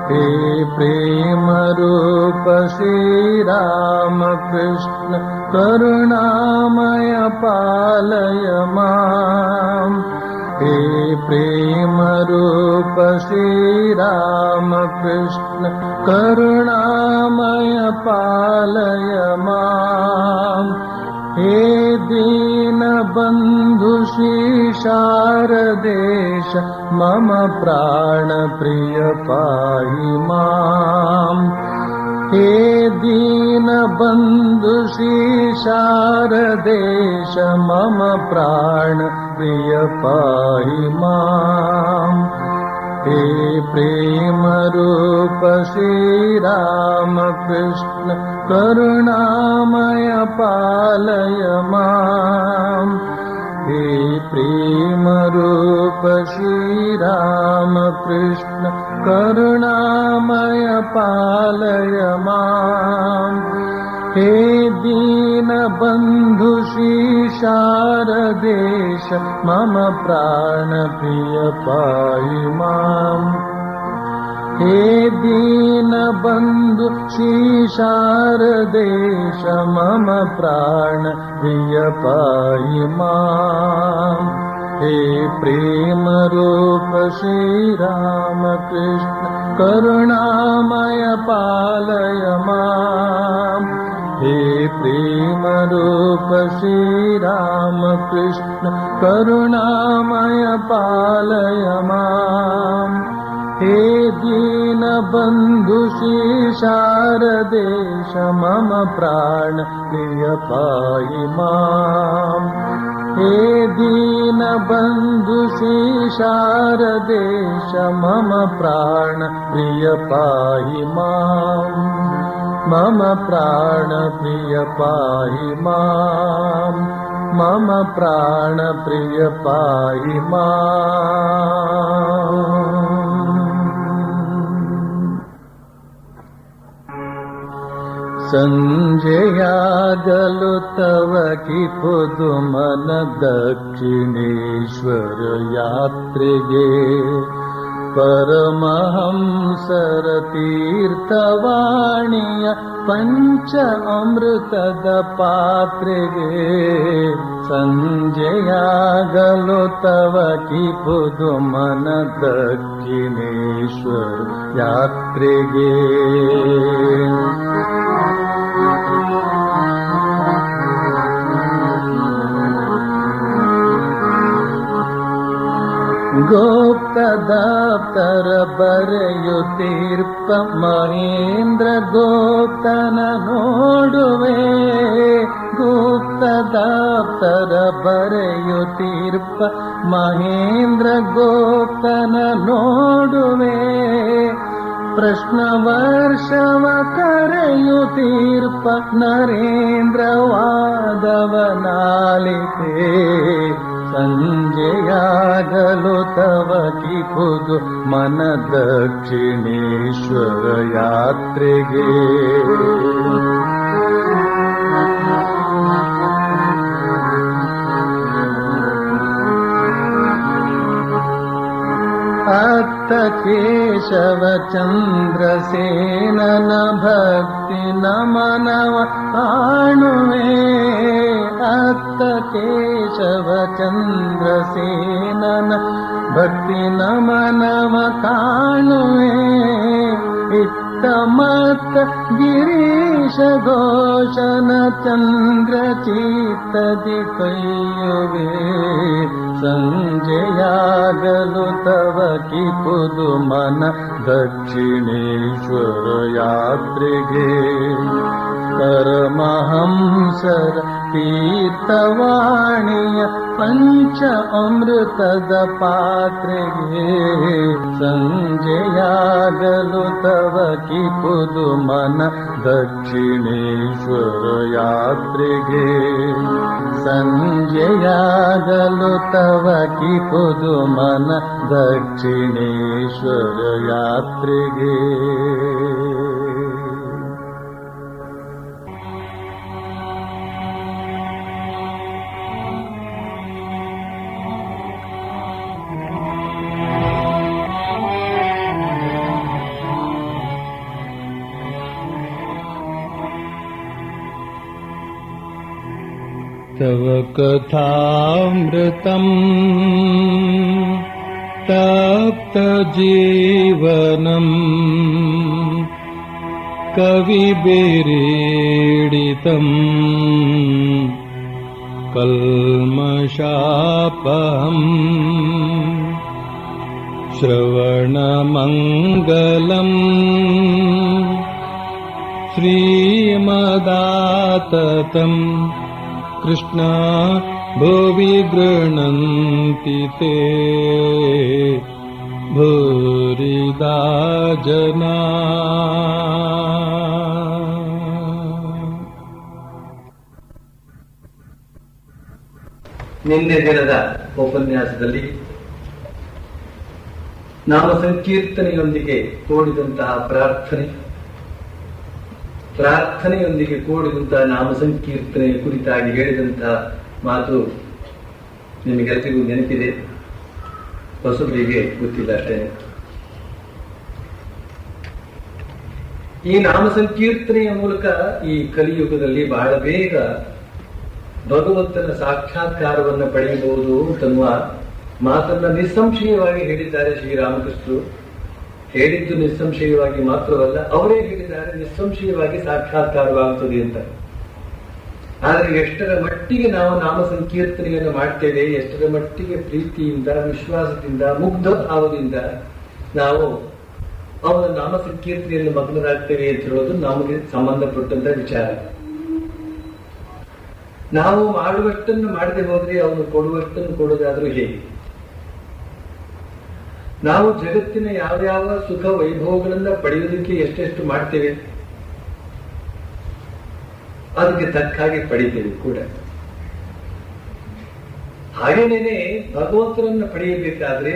हे प्रेम रूप श्री राम कृष्ण करुणामय पालय माम्। हे प्रेम रूप श्री राम कृष्ण करुणामय पालय माम्। हे दीन बंधु श्री शारदेश मम प्राण प्रिय पाहि माम्। हे दीन बंधु श्री शारदेश मम प्राण प्रिय पाहि माम्। हे प्रेम रूप श्री राम कृष्ण करुणामय पालय माम्। हे प्रेम रूप श्री राम कृष्ण करुणामय पालय माम्। हे दीन बंधु श्री शारदेश मम प्राण प्रिय पाहि माम्। हे दीन बंधु श्री शारदेश मम प्राण प्रिय पाहि माम्। हे प्रेम रूप श्री राम कृष्ण करुणामय पालय माम्। हे प्रेम रूप श्री राम कृष्ण करुणामय पालय माम्। हे दीन बंधु श्री शारदेश मम प्राण प्रिय पाहि माम्। हे दीन बंधु श्री शारदेश मम प्राण प्रिय पाहि माम्। मम प्राण प्रिय पाहि माम्। मम प्राण प्रिय पाहि माम्। संजयागलो तव की पुदुमन दक्षिणेश्वर यात्रेगे परमहंसर तीर्थवाणीय पंच अमृतद पात्रेगे संजयागलो तव की पुदुमन दक्षिणेश्वर यात्रेगे गोप्त दप्तर बರೆಯುತ್ತೀರ್ಪ ಮಹೇಂದ್ರ ಗೋಪ್ತನ ನೋಡುವೆ ಗುಪ್ತ ದಪ್ತರ ಬರೆಯುತ್ತೀರ್ಪ ಮಹೇಂದ್ರ ಗೋಪ್ತನ ನೋಡುವೆ ಪ್ರಶ್ನ ವರ್ಷವ ಕರೆಯುತ್ತೀರ್ಪ ನರೇಂದ್ರ ವಾದವನಾಲಿತೆ ಸಂಜೆಯಾಗಲು ತವ ಕಿ ಪುದು ಮನ ದಕ್ಷಿಣೇಶ್ವರ ಯಾತ್ರೆಗೆ ಅತ್ತ ಕೇಶವ ಚಂದ್ರಸೇನನ ಭಕ್ತಿ ನಮನವ ಕಾಣುವೆ ಅತ್ತ ಕೇಶವ ಚಂದ್ರಸೇನನ ಭಕ್ತಿ ನಮನವ ಕಾಣುವೆ ಇತ್ತ ಮತ್ತ ಗಿರೀಶ ಘೋಷನ ಚಂದ್ರ ಚಿತ್ತದಿ ಕೈಯುವೆ ಸಂಜೆಯಾಗಲು ತವ ಕಿ ಪುದು ಮನ ದಕ್ಷಿಣೇಶ್ವರ ಯಾತ್ರೆಗೆ ಪರಮಹಂಸರ ತೀರ್ಥವಾಣಿಯ ಪಂಚ ಅಮೃತದ ಪಾತ್ರೆಗೆ ಸಂಜೆಯಾಗಲು ತವ ಕಿ ಪುದು ಮನ ದಕ್ಷಿಣೇಶ್ವರ ಯಾತ್ರೆಗೆ ಸಂಜೆಯಾಗಲು ತವ ಕಿ ಪುದು ಮನ ದಕ್ಷಿಣೇಶ್ವರ ಯಾತ್ರೆಗೆ तव कथामृतम् तप्तजीवनम् कविभिरीडितम् कल्मषापहम् श्रवणमङ्गलम् श्रीमदाततम् कृष्ण भुवि गृह्णन्ति ते भूरिदा जना। ನಿನ್ನೆ ದಿನದ ಉಪನ್ಯಾಸದಲ್ಲಿ ನಾಮ ಸಂಕೀರ್ತನೆಯೊಂದಿಗೆ ಕೂಡಿದಂತಹ ಪ್ರಾರ್ಥನೆಯೊಂದಿಗೆ ಕೂಡಿದಂತಹ ನಾಮ ಸಂಕೀರ್ತನೆಯ ಕುರಿತಾಗಿ ಹೇಳಿದಂತಹ ಮಾತು ನಿಮಗೆಲ್ಲರಿಗೂ ನೆನಪಿದೆ, ಹೊಸಬರಿಗೆ ಗೊತ್ತಿಲ್ಲ ಅಷ್ಟೇ. ಈ ನಾಮ ಸಂಕೀರ್ತನೆಯ ಮೂಲಕ ಈ ಕಲಿಯುಗದಲ್ಲಿ ಬಹಳ ಬೇಗ ಭಗವಂತನ ಸಾಕ್ಷಾತ್ಕಾರವನ್ನು ಪಡೆಯಬಹುದು ಅಂತನ್ನುವ ಮಾತನ್ನ ನಿಸ್ಸಂಶಯವಾಗಿ ಹೇಳಿದ್ದಾರೆ ಶ್ರೀರಾಮಕೃಷ್ಣರು. ಹೇಳಿದ್ದು ನಿಸ್ಸಂಶಯವಾಗಿ ಮಾತ್ರವಲ್ಲ, ಅವರೇ ಹೇಳಿದ್ದಾರೆ ನಿಸ್ಸಂಶಯವಾಗಿ ಸಾಕ್ಷಾತ್ಕಾರವಾಗುತ್ತದೆ ಅಂತ. ಆದರೆ ಎಷ್ಟರ ಮಟ್ಟಿಗೆ ನಾವು ನಾಮ ಸಂಕೀರ್ತನೆಯನ್ನು ಮಾಡ್ತೇವೆ, ಎಷ್ಟರ ಮಟ್ಟಿಗೆ ಪ್ರೀತಿಯಿಂದ, ವಿಶ್ವಾಸದಿಂದ, ಮುಗ್ಧ ಭಾವದಿಂದ ನಾವು ಅವನ ನಾಮ ಸಂಕೀರ್ತನೆಯಲ್ಲಿ ಮಗ್ನರಾಗ್ತೇವೆ ಅಂತ ಹೇಳೋದು ನಮಗೆ ಸಂಬಂಧಪಟ್ಟಂತ ವಿಚಾರ. ನಾವು ಮಾಡುವಷ್ಟನ್ನು ಮಾಡದೆ ಹೋದ್ರೆ ಅವನು ಕೊಡುವಷ್ಟನ್ನು ಕೊಡೋದಾದ್ರೂ ಹೇಗೆ? ನಾವು ಜಗತ್ತಿನ ಯಾವ್ಯಾವ ಸುಖ ವೈಭವಗಳನ್ನ ಪಡೆಯುವುದಕ್ಕೆ ಎಷ್ಟೆಷ್ಟು ಮಾಡ್ತೇವೆ, ಅದಕ್ಕೆ ತಕ್ಕ ಹಾಗೆ ಪಡಿತೇವೆ ಕೂಡ. ಹಾಗೇನೇನೆ ಭಗವಂತನನ್ನ ಪಡೆಯಬೇಕಾದ್ರೆ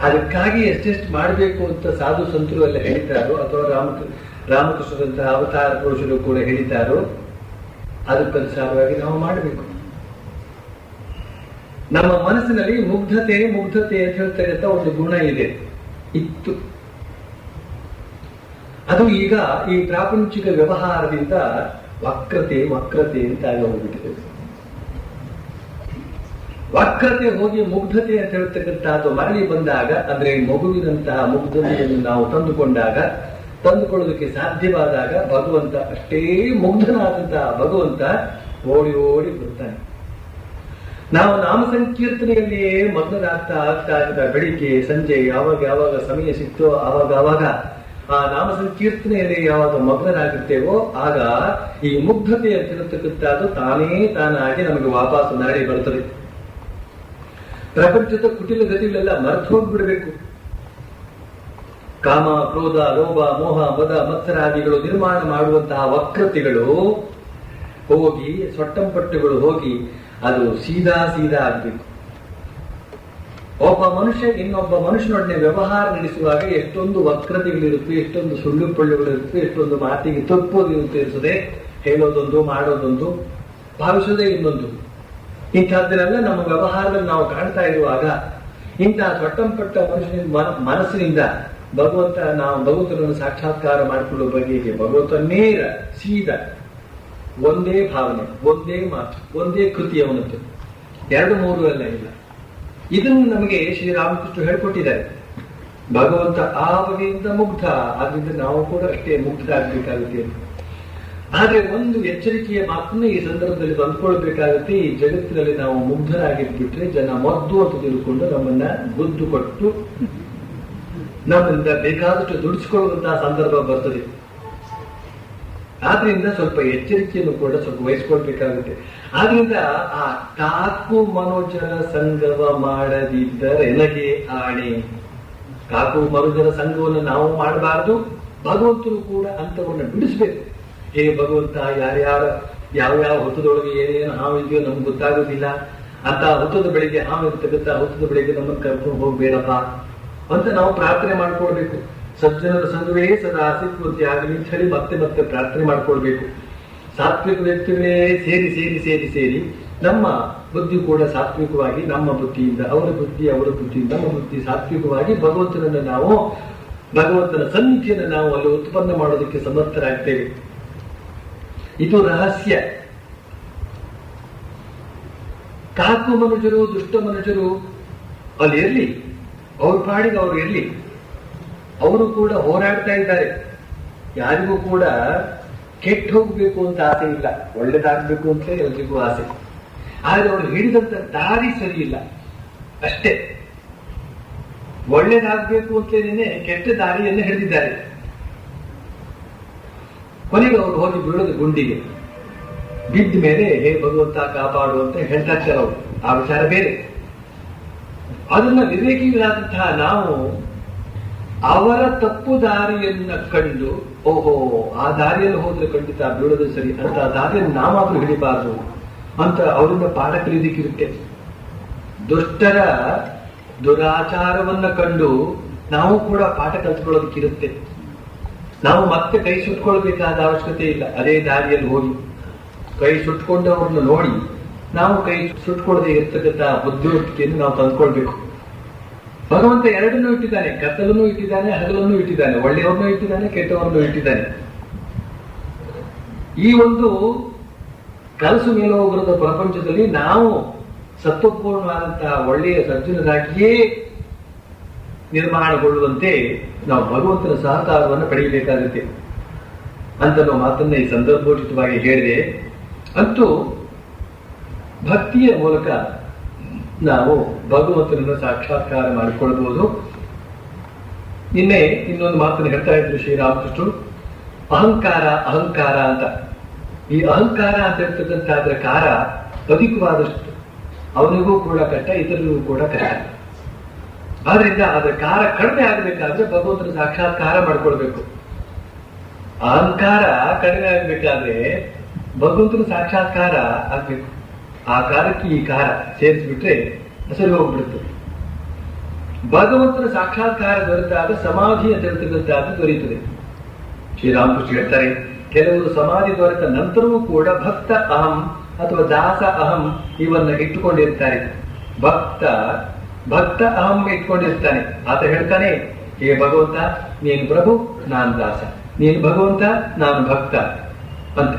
ಅದಕ್ಕಾಗಿ ಎಷ್ಟೆಷ್ಟು ಮಾಡಬೇಕು ಅಂತ ಸಾಧು ಸಂತರು ಎಲ್ಲ ಹೇಳಿದ್ದಾರೋ, ಅಥವಾ ರಾಮಕೃಷ್ಣರಂತಹ ಅವತಾರ ಪುರುಷರು ಕೂಡ ಹೇಳಿದ್ದಾರೋ, ಅದಕ್ಕನುಸಾರವಾಗಿ ನಾವು ಮಾಡಬೇಕು. ನಮ್ಮ ಮನಸ್ಸಿನಲ್ಲಿ ಮುಗ್ಧತೆ ಅಂತ ಹೇಳ್ತಕ್ಕಂಥ ಒಂದು ಗುಣ ಇತ್ತು. ಅದು ಈಗ ಈ ಪ್ರಾಪಂಚಿಕ ವ್ಯವಹಾರದಿಂದ ವಕ್ರತೆ ಅಂತ ಆಗಿ ಹೋಗ್ಬಿಟ್ಟಿದೆ. ವಕ್ರತೆ ಹೋಗಿ ಮುಗ್ಧತೆ ಅಂತ ಹೇಳ್ತಕ್ಕಂಥದ್ದು ಮರಳಿ ಬಂದಾಗ, ಅಂದ್ರೆ ಮಗುವಿನಂತಹ ಮುಗ್ಧತೆಯನ್ನು ನಾವು ತಂದುಕೊಳ್ಳೋದಕ್ಕೆ ಸಾಧ್ಯವಾದಾಗ ಭಗವಂತ, ಅಷ್ಟೇ ಮುಗ್ಧನಾದಂತಹ ಭಗವಂತ ಓಡಿ ಬರ್ತಾನೆ. ನಾವು ನಾಮ ಸಂಕೀರ್ತನೆಯಲ್ಲಿಯೇ ಮಗ್ನರಾಗ್ತಾ ಬೆಳಿಗ್ಗೆ ಸಂಜೆ ಯಾವಾಗ ಸಮಯ ಸಿಕ್ತೋ ಆವಾಗ ಆ ನಾಮ ಸಂಕೀರ್ತನೆಯಲ್ಲಿ ಯಾವಾಗ ಮಗ್ನರಾಗಿರ್ತೇವೋ ಆಗ ಈ ಮುಗ್ಧತೆ ಅಂತ ಹೇಳ್ತಕ್ಕಂಥದ್ದು ತಾನಾಗಿ ನಮಗೆ ವಾಪಸ್ ನಾಡಿ ಬರ್ತದೆ. ಪ್ರಪಂಚದ ಕುಟಿಲ ಗತಿಗಳೆಲ್ಲ ಮರೆತು ಹೋಗ್ಬಿಡ್ಬೇಕು. ಕಾಮ, ಕ್ರೋಧ, ಲೋಭ, ಮೋಹ, ಮದ, ಮತ್ಸರಾದಿಗಳು ನಿರ್ಮಾಣ ಮಾಡುವಂತಹ ವಕ್ರತೆಗಳು ಹೋಗಿ, ಸೊಟ್ಟಂಪಟ್ಟುಗಳು ಹೋಗಿ, ಅದು ಸೀದಾ ಆಗ್ಬೇಕು. ಒಬ್ಬ ಮನುಷ್ಯ ಇನ್ನೊಬ್ಬ ಮನುಷ್ಯನೊಡನೆ ವ್ಯವಹಾರ ನಡೆಸುವಾಗ ಎಷ್ಟೊಂದು ವಕ್ರತೆಗಳಿರುತ್ತೆ, ಎಷ್ಟೊಂದು ಸುಳ್ಳು ಪಳ್ಳುಗಳಿರುತ್ತೆ, ಎಷ್ಟೊಂದು ಮಾತಿಗೆ ತಪ್ಪೋದಿರುತ್ತೆ ಇರ್ತದೆ. ಹೇಳೋದೊಂದು, ಮಾಡೋದೊಂದು, ಭಾವಿಸೋದೇ ಇನ್ನೊಂದು. ಇಂಥದ್ದನ್ನೆಲ್ಲ ನಮ್ಮ ವ್ಯವಹಾರದಲ್ಲಿ ನಾವು ಕಾಣ್ತಾ ಇರುವಾಗ ಇಂತಹ ಸೊಟ್ಟಂಪಟ್ಟ ಮನಸ್ಸಿನಿಂದ ನಾವು ಭಗವಂತನನ್ನು ಸಾಕ್ಷಾತ್ಕಾರ ಮಾಡಿಕೊಳ್ಳುವ ಬಗೆಗೆ ಭಗವಂತ ನೇರ ಸೀದಾ ಒಂದೇ ಭಾವನೆ, ಒಂದೇ ಮಾತು, ಒಂದೇ ಕೃತಿ ಅವನದ್ದು, 2-3 ಎಲ್ಲ ಇಲ್ಲ. ಇದನ್ನು ನಮಗೆ ಶ್ರೀರಾಮಕೃಷ್ಣ ಹೇಳ್ಕೊಟ್ಟಿದ್ದಾರೆ. ಭಗವಂತ ಆ ಬಗೆಯಿಂದ ಮುಗ್ಧ, ಆದ್ರಿಂದ ನಾವು ಕೂಡ ಅಷ್ಟೇ ಮುಗ್ಧರಾಗಬೇಕಾಗುತ್ತೆ. ಆದ್ರೆ ಒಂದು ಎಚ್ಚರಿಕೆಯ ಮಾತನ್ನು ಈ ಸಂದರ್ಭದಲ್ಲಿ ತಂದುಕೊಳ್ಬೇಕಾಗುತ್ತೆ. ಈ ಜಗತ್ತಿನಲ್ಲಿ ನಾವು ಮುಗ್ಧರಾಗಿದ್ಬಿಟ್ರೆ ಜನ ಮದ್ದು ಅಂತ ತಿಳ್ಕೊಂಡು ನಮ್ಮನ್ನ ಗುದ್ದು ಕೊಟ್ಟು ನಮ್ಮಿಂದ ಬೇಕಾದಷ್ಟು ದುಡಿಸಿಕೊಳ್ಳುವಂತಹ ಸಂದರ್ಭ ಬರ್ತದೆ. ಆದ್ರಿಂದ ಸ್ವಲ್ಪ ಎಚ್ಚರಿಕೆಯನ್ನು ಕೂಡ ಸ್ವಲ್ಪ ವಹಿಸ್ಕೊಳ್ಬೇಕಾಗುತ್ತೆ. ಆದ್ರಿಂದ ಆ ಕಾಕು ಮನುಜರ ಸಂಗವ ಮಾಡದಿದ್ದರೆ ನನಗೆ ಆಣೆ. ಕಾಕು ಮನುಜರ ಸಂಘವನ್ನು ನಾವು ಮಾಡಬಾರದು. ಭಗವಂತರು ಕೂಡ ಅಂತವನ್ನು ಬಿಡಿಸ್ಬೇಕು. ಹೇ ಭಗವಂತ, ಯಾವ ಹೊತ್ತದೊಳಗೆ ಏನೇನು ಹಾವಿದೆಯೋ ನಮ್ಗೆ ಗೊತ್ತಾಗೋದಿಲ್ಲ. ಅಂತ ಹೊತ್ತದ ಬೆಳಿಗ್ಗೆ ಹಾವಿರ್ತಕ್ಕಂಥ ಹೊತ್ತದ ಬೆಳಿಗ್ಗೆ ನಮ್ಮನ್ನು ಕರ್ಕೊಂಡು ಹೋಗ್ಬೇಡಪ್ಪ ಅಂತ ನಾವು ಪ್ರಾರ್ಥನೆ ಮಾಡ್ಕೊಳ್ಬೇಕು. ಸಜ್ಜನರ ಸಂಘವೇ ಸದಾ ಅಸ್ತಿತ್ವಂತೆ ಆಗಲಿ ಅಂತ ಹೇಳಿ ಮತ್ತೆ ಪ್ರಾರ್ಥನೆ ಮಾಡ್ಕೊಳ್ಬೇಕು. ಸಾತ್ವಿಕ ವ್ಯಕ್ತಿಗಳೇ ಸೇರಿ ನಮ್ಮ ಬುದ್ಧಿ ಕೂಡ ಸಾತ್ವಿಕವಾಗಿ, ನಮ್ಮ ಬುದ್ಧಿಯಿಂದ ಅವರ ಬುದ್ಧಿ, ನಮ್ಮ ಬುದ್ಧಿ ಸಾತ್ವಿಕವಾಗಿ ಭಗವಂತನ ಸನ್ನಿಧಿಯನ್ನು ನಾವು ಅಲ್ಲಿ ಉತ್ಪನ್ನ ಮಾಡೋದಕ್ಕೆ ಸಮರ್ಥರಾಗ್ತೇವೆ. ಇದು ರಹಸ್ಯ. ಕಾಕು ಮನುಷ್ಯರು, ದುಷ್ಟ ಮನುಷ್ಯರು ಅಲ್ಲಿ ಇರ್ಲಿ, ಅವ್ರ ಪಾಡಿಗೆ ಅವ್ರು ಇರ್ಲಿ. ಅವರು ಕೂಡ ಹೋರಾಡ್ತಾ ಇದ್ದಾರೆ. ಯಾರಿಗೂ ಕೂಡ ಕೆಟ್ಟ ಹೋಗ್ಬೇಕು ಅಂತ ಆಸೆ ಇಲ್ಲ, ಒಳ್ಳೇದಾಗ್ಬೇಕು ಅಂತ ಎಲ್ರಿಗೂ ಆಸೆ. ಆದ್ರೆ ಅವರು ಹಿಡಿದಂತ ದಾರಿ ಸರಿ ಇಲ್ಲ ಅಷ್ಟೇ. ಒಳ್ಳೇದಾಗ್ಬೇಕು ಅಂತೇನೆ ಕೆಟ್ಟ ದಾರಿಯನ್ನೇ ಹಿಡಿದಿದ್ದಾರೆ. ಕೊನೆಗೆ ಅವರು ಹೋಗಿ ಬೀಳೋದು ಗುಂಡಿಗೆ. ಬಿದ್ದ ಮೇಲೆ ಹೇ ಭಗವಂತ ಕಾಪಾಡು ಅಂತ ಹೇಳ್ತಾ ಇರ್ತಾರೆ ಅವರು. ಆ ವಿಚಾರ ಬೇರೆ. ಅದನ್ನ ವಿವೇಕಿಗಳಾದಂತಹ ನಾವು ಅವರ ತಪ್ಪು ದಾರಿಯನ್ನ ಕಂಡು, ಓಹೋ ಆ ದಾರಿಯಲ್ಲಿ ಹೋದ್ರೆ ಖಂಡಿತ ಬೀಳೋದು ಸರಿ ಅಂತ ಆ ದಾರಿಯನ್ನು ನಾವಾದ್ರೂ ಹಿಡಿಬಾರದು ಅಂತ ಅವರಿಂದ ಪಾಠ ಕಲಿಯೋದಿಕ್ಕಿರುತ್ತೆ. ದುಷ್ಟರ ದುರಾಚಾರವನ್ನ ಕಂಡು ನಾವು ಕೂಡ ಪಾಠ ಕಲ್ತ್ಕೊಳ್ಳೋದಕ್ಕಿರುತ್ತೆ. ನಾವು ಮತ್ತೆ ಕೈ ಸುಟ್ಕೊಳ್ಬೇಕಾದ ಅವಶ್ಯಕತೆ ಇಲ್ಲ. ಅದೇ ದಾರಿಯಲ್ಲಿ ಹೋಗಿ ಕೈ ಸುಟ್ಕೊಂಡವ್ರನ್ನ ನೋಡಿ ನಾವು ಕೈ ಸುಟ್ಕೊಳ್ಳದೆ ಇರ್ತಕ್ಕಂಥ ಬುದ್ಧಿವಂತಿಕೆಯನ್ನು ನಾವು ತಂದ್ಕೊಳ್ಬೇಕು. ಭಗವಂತ ಎರಡನ್ನೂ ಇಟ್ಟಿದ್ದಾನೆ, ಕತ್ತಲನ್ನು ಇಟ್ಟಿದ್ದಾನೆ, ಹಗಲನ್ನು ಇಟ್ಟಿದ್ದಾನೆ, ಒಳ್ಳೆಯವ್ರನ್ನೂ ಇಟ್ಟಿದ್ದಾನೆ, ಕೆಟ್ಟವರನ್ನು ಇಟ್ಟಿದ್ದಾನೆ. ಈ ಒಂದು ಕಲಸು ಮೇಲೋಗರದ ಪ್ರಪಂಚದಲ್ಲಿ ನಾವು ಸತ್ವಪೂರ್ಣವಾದಂತಹ ಒಳ್ಳೆಯ ಸಜ್ಜನರಾಗಿಯೇ ನಿರ್ಮಾಣಗೊಳ್ಳುವಂತೆ ನಾವು ಭಗವಂತನ ಸಹಕಾರವನ್ನು ಪಡೆಯಬೇಕಾಗುತ್ತೆ ಅಂತ ನಾವು ಮಾತನ್ನ ಈ ಸಂದರ್ಭೋಚಿತವಾಗಿ ಹೇಳಿದೆ. ಅಂತೂ ಭಕ್ತಿಯ ಮೂಲಕ ನಾವು ಭಗವಂತನನ್ನು ಸಾಕ್ಷಾತ್ಕಾರ ಮಾಡಿಕೊಳ್ಳಬಹುದು. ನಿನ್ನೆ ಇನ್ನೊಂದು ಮಾತನ್ನು ಹೇಳ್ತಾ ಇದ್ರು ಶ್ರೀರಾಮಕೃಷ್ಣರು, ಅಹಂಕಾರ ಅಹಂಕಾರ ಅಂತ. ಈ ಅಹಂಕಾರ ಅಂತ ಇರ್ತಕ್ಕಂಥ ಕಾರ ಅಧಿಕವಾದಷ್ಟು ಅವನಿಗೂ ಕೂಡ ಕಷ್ಟ, ಇತರರಿಗೂ ಕೂಡ ಕಷ್ಟ. ಆದ್ರಿಂದ ಅದರ ಕಾರ ಕಡಿಮೆ ಆಗಬೇಕಾದ್ರೆ ಭಗವಂತನ ಸಾಕ್ಷಾತ್ಕಾರ ಮಾಡ್ಕೊಳ್ಬೇಕು. ಅಹಂಕಾರ ಕಡಿಮೆ ಆಗ್ಬೇಕಾದ್ರೆ ಭಗವಂತನ ಸಾಕ್ಷಾತ್ಕಾರ ಆಗ್ಬೇಕು. ಆ ಕಾರಕ್ಕೆ ಈ ಕಾರ ಸೇರಿಸ್ಬಿಟ್ರೆ ಸರಿ ಹೋಗ್ಬಿಡುತ್ತೆ. ಭಗವಂತನ ಸಾಕ್ಷಾತ್ಕಾರ ದೊರೆತಾಗ ಸಮಾಧಿ ಅಂತ ಹೇಳ್ತಕ್ಕಂಥದ್ದು ದೊರೆಯುತ್ತದೆ. ಶ್ರೀರಾಮಕೃಷ್ಣ ಹೇಳ್ತಾರೆ, ಕೆಲವರು ಸಮಾಧಿ ದೊರೆತ ನಂತರವೂ ಕೂಡ ಭಕ್ತ ಅಹಂ ಅಥವಾ ದಾಸ ಅಹಂ ಇವನ್ನ ಇಟ್ಟುಕೊಂಡಿರ್ತಾರೆ. ಭಕ್ತ ಅಹಂ ಇಟ್ಕೊಂಡಿರ್ತಾನೆ. ಆತ ಹೇಳ್ತಾನೆ, ಹೇ ಭಗವಂತ ನೀನು ಪ್ರಭು, ನಾನು ದಾಸ, ನೀನು ಭಗವಂತ, ನಾನು ಭಕ್ತ ಅಂತ.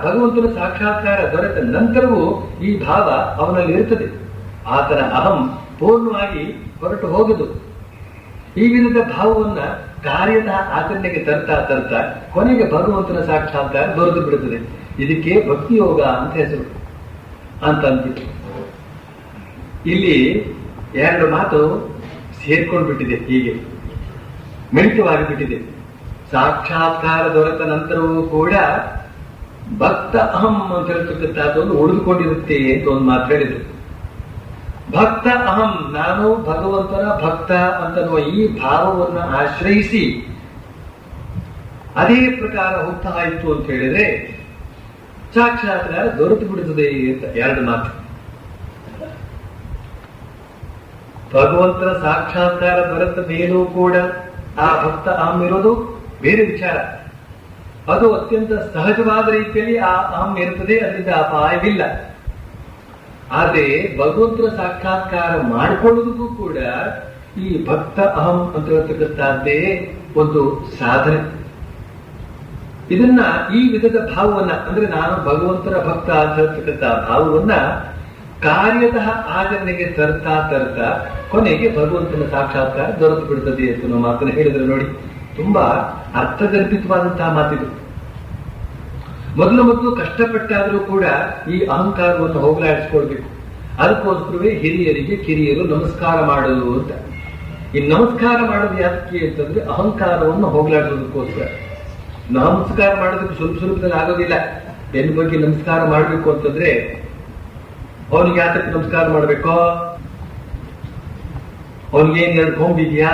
ಭಗವಂತನ ಸಾಕ್ಷಾತ್ಕಾರ ದೊರೆತ ನಂತರವೂ ಈ ಭಾವ ಅವನಲ್ಲಿ ಇರ್ತದೆ. ಆತನ ಅಹಂ ಪೂರ್ಣವಾಗಿ ಹೊರಟು ಹೋಗದು. ಈ ವಿಧದ ಭಾವವನ್ನ ಕಾರ್ಯದ ಆಚರಣೆಗೆ ತರ್ತಾ ಕೊನೆಗೆ ಭಗವಂತನ ಸಾಕ್ಷಾತ್ಕಾರ ದೊರೆತು ಬಿಡುತ್ತದೆ. ಇದಕ್ಕೆ ಭಕ್ತಿ ಯೋಗ ಅಂತ ಹೆಸರು ಅಂತ ಅಂತಿತ್ತು. ಇಲ್ಲಿ ಎರಡು ಮಾತು ಸೇರ್ಕೊಂಡ್ಬಿಟ್ಟಿದೆ, ಹೀಗೆ ಮಿಳಿತವಾಗಿ ಬಿಟ್ಟಿದೆ. ಸಾಕ್ಷಾತ್ಕಾರ ದೊರೆತ ನಂತರವೂ ಕೂಡ ಭಕ್ತ ಅಹಂ ಅಂತ ಹೇಳ್ತಕ್ಕಂಥದ್ದನ್ನು ಉಳಿದುಕೊಂಡಿರುತ್ತೆ ಅಂತ ಒಂದು ಮಾತು ಹೇಳಿದ್ರು. ಭಕ್ತ ಅಹಂ, ನಾನು ಭಗವಂತನ ಭಕ್ತ ಅಂತನ್ನುವ ಈ ಭಾವವನ್ನು ಆಶ್ರಯಿಸಿ ಅದೇ ಪ್ರಕಾರ ಹೋಗ್ತಾ ಇತ್ತು ಅಂತ ಹೇಳಿದ್ರೆ ಸಾಕ್ಷಾತ್ಕಾರ ದೊರೆತು ಬಿಡುತ್ತದೆ ಅಂತ ಎರಡು ಮಾತು. ಭಗವಂತನ ಸಾಕ್ಷಾತ್ಕಾರ ದೊರೆತ ಮೇಲೂ ಕೂಡ ಆ ಭಕ್ತ ಅಹಂ ಇರೋದು ಬೇರೆ ವಿಚಾರ. ಅದು ಅತ್ಯಂತ ಸಹಜವಾದ ರೀತಿಯಲ್ಲಿ ಆ ಅಹಂ ಇರುತ್ತದೆ, ಅದರಿಂದ ಅಪಾಯವಿಲ್ಲ. ಆದರೆ ಭಗವಂತನ ಸಾಕ್ಷಾತ್ಕಾರ ಮಾಡಿಕೊಳ್ಳುವುದಕ್ಕೂ ಕೂಡ ಈ ಭಕ್ತ ಅಹಂ ಅಂತ ಹೇಳ್ತಕ್ಕಂಥದ್ದೇ ಒಂದು ಸಾಧನೆ. ಇದನ್ನ ಈ ವಿಧದ ಭಾವವನ್ನ, ಅಂದ್ರೆ ನಾನು ಭಗವಂತನ ಭಕ್ತ ಅಂತ ಹೇಳ್ತಕ್ಕಂಥ ಭಾವವನ್ನ ಕಾರ್ಯದ ಆಚರಣೆಗೆ ತರ್ತಾ ಕೊನೆಗೆ ಭಗವಂತನ ಸಾಕ್ಷಾತ್ಕಾರ ದೊರೆತು ಬಿಡುತ್ತದೆ ಅಂತ ನಾವು ಮಾತನ್ನು ಹೇಳಿದ್ರೆ ನೋಡಿ, ತುಂಬಾ ಅರ್ಥಗರ್ಭಿತವಾದಂತಹ ಮಾತಿದು. ಮೊದಲು ಕಷ್ಟಪಟ್ಟಾದರೂ ಕೂಡ ಈ ಅಹಂಕಾರವನ್ನು ಹೋಗಲಾಡಿಸ್ಕೊಳ್ಬೇಕು. ಅದಕ್ಕೋಸ್ಕರವೇ ಹಿರಿಯರಿಗೆ ಕಿರಿಯರು ನಮಸ್ಕಾರ ಮಾಡೋದು ಅಂತ. ಈ ನಮಸ್ಕಾರ ಮಾಡೋದು ಯಾಕೆ ಅಂತಂದ್ರೆ ಅಹಂಕಾರವನ್ನು ಹೋಗಲಾಡಿಸೋದಕ್ಕೋಸ್ಕರ. ನಮಸ್ಕಾರ ಮಾಡೋದಕ್ಕೆ ಸುಲಭದಲ್ಲಿ ಆಗೋದಿಲ್ಲ. ಎನ್ ಬಗ್ಗೆ ನಮಸ್ಕಾರ ಮಾಡಬೇಕು ಅಂತಂದ್ರೆ ಅವನಿಗೆ ಯಾತಕ್ಕೆ ನಮಸ್ಕಾರ ಮಾಡಬೇಕೋ, ಅವನಿಗೇನ್ ಎರಡು ಕೊಂಬಿದ್ಯಾ,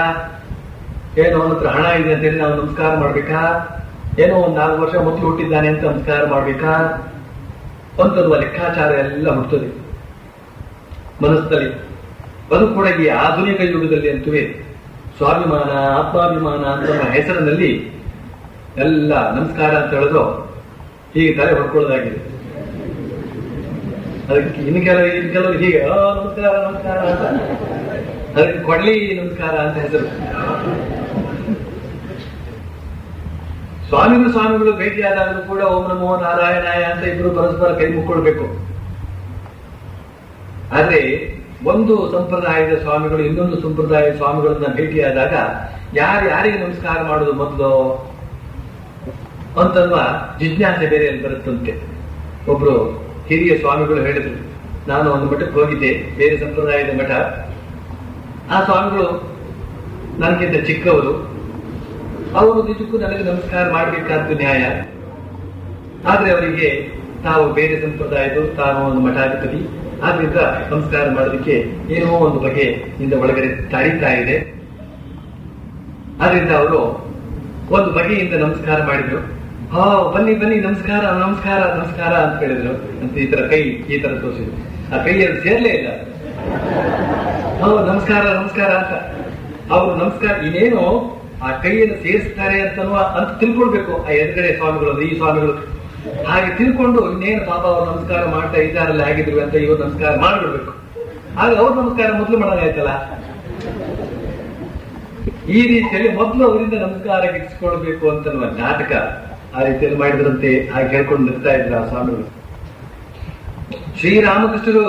ಏನು ಅವನ ಹತ್ರ ಹಣ ಇದೆ ಅಂತೇಳಿ ನಾವು ನಮಸ್ಕಾರ ಮಾಡ್ಬೇಕಾ, ಏನೋ ಒಂದ್ 4 ವರ್ಷ ಮೊದಲು ಹುಟ್ಟಿದ್ದಾನೆ ಅಂತ ನಮಸ್ಕಾರ ಮಾಡ್ಬೇಕಾ ಅಂತನ್ನುವ ಲೆಕ್ಕಾಚಾರ ಎಲ್ಲ ಹುಟ್ಟುತ್ತದೆ ಮನಸ್ಸಲ್ಲಿ. ಅದು ಕೂಡ ಈ ಆಧುನಿಕ ಯುಗದಲ್ಲಿ ಅಂತುವೇ ಸ್ವಾಭಿಮಾನ, ಆತ್ಮಾಭಿಮಾನ ಅಂತ ಹೆಸರಿನಲ್ಲಿ ಎಲ್ಲ ನಮಸ್ಕಾರ ಅಂತ ಹೇಳಿದ್ರು ಹೀಗೆ ತಲೆ ಹೊಡ್ಕೊಳ್ಳೋದಾಗಿದೆ. ಅದಕ್ಕೆ ಇನ್ನು ಕೆಲವರು ಹೀಗೆ ನಮಸ್ಕಾರ ನಮಸ್ಕಾರ ಅಂತ, ಅದಕ್ಕೆ ಕೊಡ್ಲಿ ನಮಸ್ಕಾರ ಅಂತ ಹೆಸರು. ಸ್ವಾಮಿಗಳು ಭೇಟಿಯಾದಾಗಲೂ ಕೂಡ ಓಂ ನಮೋ ನಾರಾಯಣಾಯ ಅಂತ ಇಬ್ರು ಪರಸ್ಪರ ಕೈ ಮುಕ್ಕೊಳ್ಬೇಕು. ಆದ್ರೆ ಒಂದು ಸಂಪ್ರದಾಯದ ಸ್ವಾಮಿಗಳು ಇನ್ನೊಂದು ಸಂಪ್ರದಾಯದ ಸ್ವಾಮಿಗಳನ್ನ ಭೇಟಿಯಾದಾಗ ಯಾರಿಗೆ ನಮಸ್ಕಾರ ಮಾಡೋದು ಮೊದಲು ಅಂತನ್ನುವ ಜಿಜ್ಞಾಸೆ ಬೇರೆ ಅಲ್ಲಿ ಬರುತ್ತಂತೆ. ಒಬ್ರು ಹಿರಿಯ ಸ್ವಾಮಿಗಳು ಹೇಳಿದ್ರು, ನಾನು ಒಂದು ಮಠಕ್ಕೆ ಹೋಗಿದ್ದೆ, ಬೇರೆ ಸಂಪ್ರದಾಯದ ಮಠ. ಆ ಸ್ವಾಮಿಗಳು ನನಗಿಂತ ಚಿಕ್ಕವರು, ಅವರು ನಿಜಕ್ಕೂ ನನಗೆ ನಮಸ್ಕಾರ ಮಾಡಬೇಕಾದ್ದು ನ್ಯಾಯ. ಆದ್ರೆ ಅವರಿಗೆ ತಾವು ಬೇರೆ ಸಂಪ್ರದಾಯದ್ದು, ತಾನು ಒಂದು ಮಠಾಧಿಪತಿ, ಆದ್ರಿಂದ ನಮಸ್ಕಾರ ಮಾಡೋದಕ್ಕೆ ಏನೋ ಒಂದು ಬಗೆಯಿಂದ ಒಳಗಡೆ ತಡೀತಾ ಇದೆ. ಆದ್ರಿಂದ ಅವರು ಒಂದು ಬಗೆಯಿಂದ ನಮಸ್ಕಾರ ಮಾಡಿದ್ರು. ಬನ್ನಿ ಬನ್ನಿ, ನಮಸ್ಕಾರ ನಮಸ್ಕಾರ ನಮಸ್ಕಾರ ಅಂತ ಹೇಳಿದ್ರು. ಅಂತ ಈ ತರ ಕೈ ಈ ತರ ತೋರಿಸಿದ್ರು. ಆ ಕೈಯಲ್ಲಿ ಸೇರ್ಲೇ ಇಲ್ಲ. ನಮಸ್ಕಾರ ನಮಸ್ಕಾರ ಅಂತ ಅವರು ನಮಸ್ಕಾರ ಇನ್ನೇನು ಆ ಕೈಯನ್ನು ಸೇರಿಸ್ತಾರೆ ಅಂತ ತಿಳ್ಕೊಳ್ಬೇಕು ಆ ಎದುರುಗಡೆ ಸ್ವಾಮಿಗಳು, ಈ ಸ್ವಾಮಿಗಳು ಹಾಗೆ ತಿಳ್ಕೊಂಡು ಇನ್ನೇನು ಪಾಪ ಅವ್ರು ನಮಸ್ಕಾರ ಮಾಡ್ತಾ ಇದ್ದಾರಲ್ಲ ಆಗಿದ್ರು ಅಂತ ಇವರು ನಮಸ್ಕಾರ ಮಾಡ್ಬಿಡ್ಬೇಕು. ಆಗ ಅವ್ರ ನಮಸ್ಕಾರ ಮೊದಲು ಮಾಡೋದಾಯ್ತಲ್ಲ. ಈ ರೀತಿಯಲ್ಲಿ ಮೊದಲು ಅವರಿಂದ ನಮಸ್ಕಾರ ಗಿಟ್ಟಿಸ್ಕೊಳ್ಬೇಕು ಅಂತನ್ನುವ ನಾಟಕ ಆ ರೀತಿಯಲ್ಲಿ ಮಾಡಿದ್ರಂತೆ. ಹಾಗೆ ಹೇಳ್ಕೊಂಡು ನಿಲ್ತಾ ಇದ್ರು ಆ ಸ್ವಾಮಿಗಳು. ಶ್ರೀರಾಮಕೃಷ್ಣರು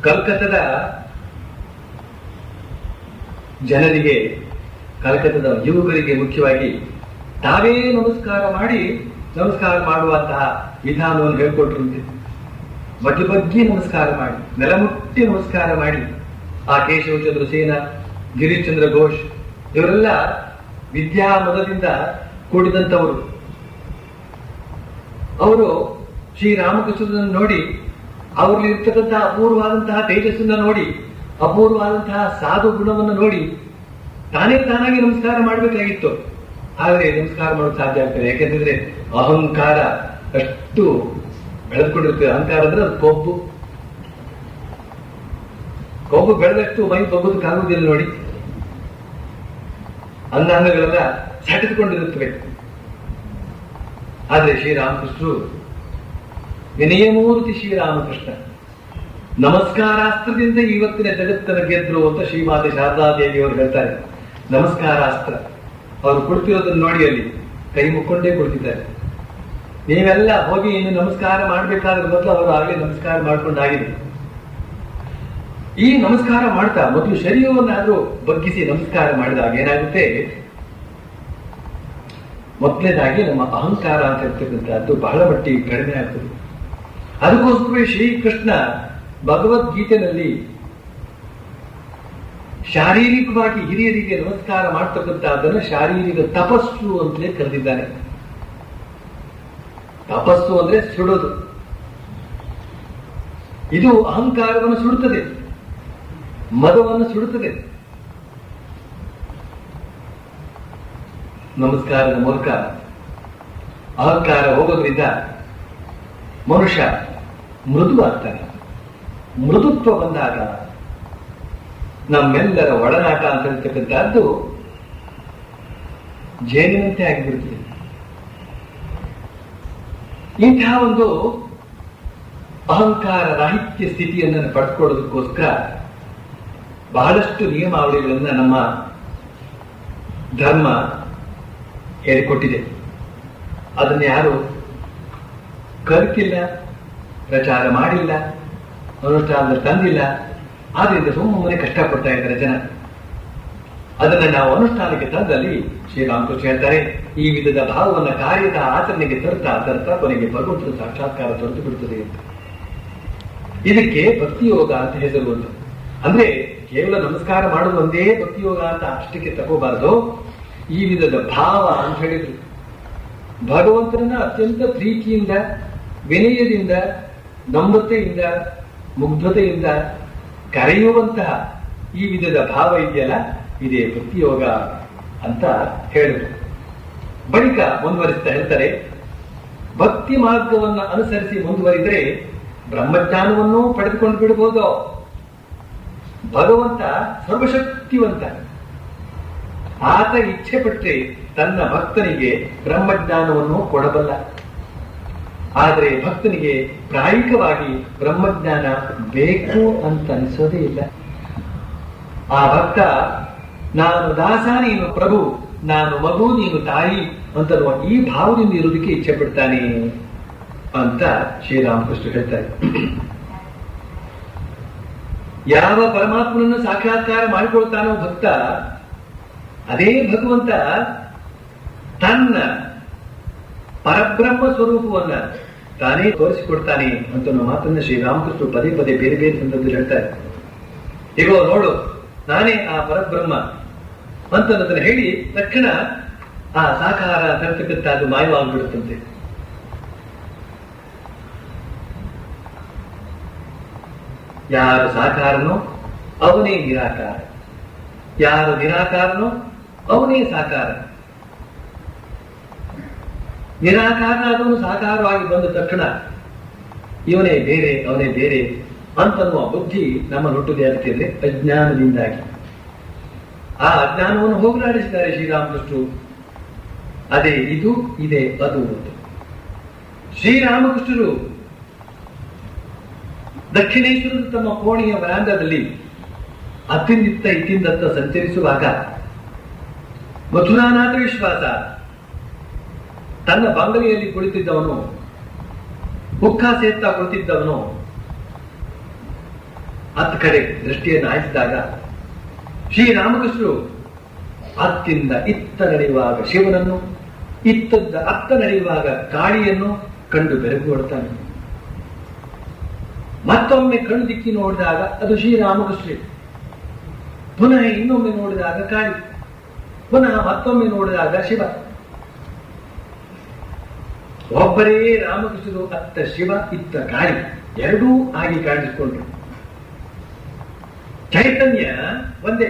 ಕಲ್ಕತ್ತದ ಜನರಿಗೆ, ಕಲ್ಕತ್ತದ ಯುವಕರಿಗೆ ಮುಖ್ಯವಾಗಿ ತಾವೇ ನಮಸ್ಕಾರ ಮಾಡುವಂತಹ ವಿಧಾನವನ್ನು ಹೇಳ್ಕೊಟ್ರಂತೆ. ಬಗ್ಗೆ ನಮಸ್ಕಾರ ಮಾಡಿ, ನೆಲಮುಟ್ಟಿ ನಮಸ್ಕಾರ ಮಾಡಿ. ಆ ಕೇಶವಚಂದ್ರ ಸೇನ, ಗಿರಿಶ್ಚಂದ್ರ ಘೋಷ್ ಇವರೆಲ್ಲ ವಿದ್ಯಾಮದದಿಂದ ಕೂಡಿದಂಥವರು. ಅವರು ಶ್ರೀರಾಮಕೃಷ್ಣನನ್ನು ನೋಡಿ, ಅವರಲ್ಲಿ ಇರ್ತಕ್ಕಂತಹ ಅಪೂರ್ವವಾದಂತಹ ತೇಜಸ್ಸನ್ನ ನೋಡಿ, ಅಪೂರ್ವವಾದಂತಹ ಸಾಧು ಗುಣವನ್ನು ನೋಡಿ ತಾನಾಗಿ ನಮಸ್ಕಾರ ಮಾಡಬೇಕಾಗಿತ್ತು. ಆದರೆ ನಮಸ್ಕಾರ ಮಾಡೋದು ಸಾಧ್ಯ ಆಗ್ತದೆ. ಯಾಕೆಂತಂದ್ರೆ ಅಹಂಕಾರ ಅಷ್ಟು ಬೆಳೆದುಕೊಂಡಿರ್ತದೆ. ಅಹಂಕಾರ ಅಂದ್ರೆ ಅದು ಕೊಬ್ಬು ಬೆಳೆದಷ್ಟು ಮೈ ಬಗ್ಗೋದಕ್ಕಾಗುವುದಿಲ್ಲ ನೋಡಿ. ಅಂಗಾಂಗಗಳೆಲ್ಲ ಸೆಟೆದುಕೊಂಡಿರುತ್ತವೆ. ಆದ್ರೆ ಶ್ರೀರಾಮಕೃಷ್ಣರು ವಿನಯಮೂರ್ತಿ ಶ್ರೀರಾಮಕೃಷ್ಣ ನಮಸ್ಕಾರಾಸ್ತ್ರದಿಂದ ಇವತ್ತಿನ ಜಗತ್ತನ್ನು ಗೆದ್ರು ಅಂತ ಶ್ರೀಮಾತೆ ಶಾರದಾದೇವಿ ಅವರು ಹೇಳ್ತಾರೆ. ನಮಸ್ಕಾರಾಸ್ತ್ರ ಅವರು ಕೊಡ್ತಿರೋದನ್ನ ನೋಡಿ, ಅಲ್ಲಿ ಕೈ ಮುಕ್ಕೊಂಡೇ ಕೊಡ್ತಿದ್ದಾರೆ. ನೀವೆಲ್ಲ ಹೋಗಿ ಇನ್ನು ನಮಸ್ಕಾರ ಮಾಡಬೇಕಾದ್ರೆ ಮೊದಲು ಅವರು ಆಗಲೇ ನಮಸ್ಕಾರ ಮಾಡ್ಕೊಂಡಾಗಿದೆ. ಈ ನಮಸ್ಕಾರ ಮಾಡ್ತಾ ಮೊದಲು ಶರೀರವನ್ನಾದ್ರೂ ಬಗ್ಗಿಸಿ ನಮಸ್ಕಾರ ಮಾಡಿದಾಗ ಏನಾಗುತ್ತೆ, ಮೊದಲನೇದಾಗಿ ನಮ್ಮ ಅಹಂಕಾರ ಅಂತ ಇರ್ತಕ್ಕಂಥದ್ದು ಬಹಳ ಮಟ್ಟಿಗೆ ಕಡಿಮೆ ಆಗ್ತದೆ. ಅದಕ್ಕೋಸ್ಕರ ಶ್ರೀಕೃಷ್ಣ ಭಗವದ್ಗೀತೆಯಲ್ಲಿ ಶಾರೀರಿಕವಾಗಿ ಹಿರಿಯರಿಗೆ ನಮಸ್ಕಾರ ಮಾಡ್ತಕ್ಕಂಥದ್ದನ್ನು ಶಾರೀರಿಕ ತಪಸ್ಸು ಅಂತಲೇ ಕರೆದಿದ್ದಾನೆ. ತಪಸ್ಸು ಅಂದ್ರೆ ಸುಡೋದು. ಇದು ಅಹಂಕಾರವನ್ನು ಸುಡುತ್ತದೆ, ಮದವನ್ನು ಸುಡುತ್ತದೆ. ನಮಸ್ಕಾರದ ಮೂಲಕ ಅಹಂಕಾರ ಹೋಗೋದ್ರಿಂದ ಮನುಷ್ಯ ಮೃದುವಾಗ್ತಾನೆ. ಮೃದುತ್ವ ಬಂದಾಗ ನಮ್ಮೆಲ್ಲರ ಒಡನಾಟ ಅಂತ ಹೇಳ್ತಕ್ಕಂಥದ್ದು ಜೇನಿನಂತೆ ಆಗಿಬಿಡುತ್ತದೆ. ಇಂತಹ ಒಂದು ಅಹಂಕಾರ ರಾಹಿತ್ಯ ಸ್ಥಿತಿಯನ್ನು ಪಡೆದುಕೊಳ್ಳೋದಕ್ಕೋಸ್ಕರ ಬಹಳಷ್ಟು ನಿಯಮಾವಳಿಗಳನ್ನ ನಮ್ಮ ಧರ್ಮ ಹೇಳಿಕೊಟ್ಟಿದೆ. ಅದನ್ನು ಯಾರು ಕಲಿತಿಲ್ಲ, ಪ್ರಚಾರ ಮಾಡಿಲ್ಲ, ಅನುಷ್ಠಾನದಲ್ಲಿ ತಂದಿಲ್ಲ. ಆದ್ರಿಂದ ಸುಮ್ಮನೆ ಕಷ್ಟಪಡ್ತಾ ಇದ್ದಾರೆ ಜನ. ಅದನ್ನ ನಾವು ಅನುಷ್ಠಾನಕ್ಕೆ ತಂದಲ್ಲಿ ಶ್ರೀರಾಮಕೃಷ್ಣ ಹೇಳ್ತಾರೆ, ಈ ವಿಧದ ಭಾವವನ್ನ ಕಾರ್ಯದ ಆಚರಣೆಗೆ ತರ್ತಾ ಕೊನೆಗೆ ಭಗವಂತನ ಸಾಕ್ಷಾತ್ಕಾರ ದೊರೆತು ಬಿಡುತ್ತದೆ ಅಂತ. ಇದಕ್ಕೆ ಭಕ್ತಿಯೋಗ ಅಂತ ಹೆಸರು ಅಂತ. ಅಂದ್ರೆ ಕೇವಲ ನಮಸ್ಕಾರ ಮಾಡೋದು ಒಂದೇ ಭಕ್ತಿಯೋಗ ಅಂತ ಅಷ್ಟಕ್ಕೆ ತಗೋಬಾರದು. ಈ ವಿಧದ ಭಾವ ಅಂತ ಹೇಳಿದ್ರು. ಭಗವಂತನನ್ನ ಅತ್ಯಂತ ಪ್ರೀತಿಯಿಂದ, ವಿನಯದಿಂದ, ನಮ್ರತೆಯಿಂದ, ಮುಗ್ಧತೆಯಿಂದ ಕರೆಯುವಂತಹ ಈ ವಿಧದ ಭಾವ ಇದೆಯಲ್ಲ, ಇದೇ ಭಕ್ತಿಯೋಗ ಅಂತ ಹೇಳಿದ್ರು. ಬಳಿಕ ಮುಂದುವರಿಸ್ತಾ ಹೇಳ್ತಾರೆ, ಭಕ್ತಿ ಮಾರ್ಗವನ್ನು ಅನುಸರಿಸಿ ಮುಂದುವರಿದರೆ ಬ್ರಹ್ಮಜ್ಞಾನವನ್ನು ಪಡೆದುಕೊಂಡು ಬಿಡಬಹುದು. ಭಗವಂತ ಸರ್ವಶಕ್ತಿವಂತ. ಆತ ಇಚ್ಛೆ ಪಟ್ಟರೆ ತನ್ನ ಭಕ್ತನಿಗೆ ಬ್ರಹ್ಮಜ್ಞಾನವನ್ನು ಕೊಡಬಲ್ಲ. ಆದರೆ ಭಕ್ತನಿಗೆ ಪ್ರಾಯಿಕವಾಗಿ ಬ್ರಹ್ಮಜ್ಞಾನ ಬೇಕು ಅಂತ ಅನಿಸೋದೇ ಇಲ್ಲ. ಆ ಭಕ್ತ ನಾನು ದಾಸ, ನೀನು ಪ್ರಭು, ನಾನು ಮಗು, ನೀನು ತಾಯಿ ಅಂತನ್ನುವ ಈ ಭಾವದಿಂದ ಇರುವುದಕ್ಕೆ ಇಚ್ಛೆ ಪಡ್ತಾನೆ. ಅಂತ ಶ್ರೀರಾಮಕೃಷ್ಣ ಹೇಳ್ತಾರೆ. ಯಾವ ಪರಮಾತ್ಮನನ್ನು ಸಾಕ್ಷಾತ್ಕಾರ ಮಾಡಿಕೊಳ್ತಾನೋ ಭಕ್ತ, ಅದೇ ಭಗವಂತ ತನ್ನ ಪರಬ್ರಹ್ಮ ಸ್ವರೂಪವನ್ನ ತಾನೇ ತೋರಿಸಿಕೊಡ್ತಾನೆ ಅಂತ ಮಾತನ್ನ ಶ್ರೀರಾಮಕೃಷ್ಣ ಪದೇ ಪದೇ ಬೇರೆ ಬೇರೆ ಸಂದರ್ಭದಲ್ಲಿ ಹೇಳ್ತಾರೆ. ಈಗ ನೋಡು, ನಾನೇ ಆ ಪರಬ್ರಹ್ಮ ಅಂತ ಅದನ್ನು ಹೇಳಿ ತಕ್ಷಣ ಆ ಸಾಕಾರ ತರ್ತಕ್ಕಂಥ ಅದು ಮಾಯವಾಗ್ಬಿಡುತ್ತಂತೆ. ಯಾರು ಸಾಕಾರನೋ ಅವನೇ ನಿರಾಕಾರ, ಯಾರು ನಿರಾಕಾರನೋ ಅವನೇ ಸಾಕಾರ. ನಿರಾಕಾರನಾದವನು ಸಾಕಾರವಾಗಿ ಬಂದ ತಕ್ಷಣ ಇವನೇ ಬೇರೆ ಅವನೇ ಬೇರೆ ಅಂತನ್ನುವ ಬುದ್ಧಿ ನಮ್ಮ ಹುಟ್ಟುದೇ ಆಗ್ತಿದೆ ಅಜ್ಞಾನದಿಂದಾಗಿ. ಆ ಅಜ್ಞಾನವನ್ನು ಹೋಗಲಾಡಿಸಿದ್ದಾರೆ ಶ್ರೀರಾಮಕೃಷ್ಣರು. ಅದೇ ಇದು, ಇದೇ ಅದು ಅಂತ. ಶ್ರೀರಾಮಕೃಷ್ಣರು ದಕ್ಷಿಣೇಶ್ವರದ ತಮ್ಮ ಕೋಣೆಯ ವರಾಂಡದಲ್ಲಿ ಅತ್ತಿಂದಿತ್ತ ಇತ್ತಿಂದತ್ತ ಸಂಚರಿಸುವಾಗ ಮಥುರಾನಾಥ ವಿಶ್ವಾಸ ತನ್ನ ಬಂಗಲೆಯಲ್ಲಿ ಕುಳಿತಿದ್ದವನು, ಮುಖ ಸೇರ್ತಾ ಕುಳಿತಿದ್ದವನು ಅತ್ತ ಕಡೆ ದೃಷ್ಟಿಯನ್ನು ಹಾಯಿಸಿದಾಗ ಶ್ರೀರಾಮಕೃಷ್ಣರು ಅತ್ತಿಂದ ಇತ್ತ ನಡೆಯುವಾಗ ಶಿವನನ್ನು, ಇತ್ತದ ಅತ್ತ ನಡೆಯುವಾಗ ಕಾಳಿಯನ್ನು ಕಂಡು ಬೆರಗುಗೊಳ್ತಾನೆ. ಮತ್ತೊಮ್ಮೆ ಕಣ್ಣು ದಿಕ್ಕಿ ನೋಡಿದಾಗ ಅದು ಶ್ರೀರಾಮಕೃಷ್ಣ, ಪುನಃ ಇನ್ನೊಮ್ಮೆ ನೋಡಿದಾಗ ಕಾಳಿ, ಪುನಃ ಮತ್ತೊಮ್ಮೆ ನೋಡಿದಾಗ ಶಿವ. ಒಬ್ಬರೇ ರಾಮಕೃಷ್ಣರು, ಅತ್ತ ಶಿವ ಇತ್ತ ಕಾಳಿ, ಎರಡೂ ಆಗಿ ಕಾಣಿಸಿಕೊಂಡ್ರು. ಚೈತನ್ಯ ಒಂದೇ,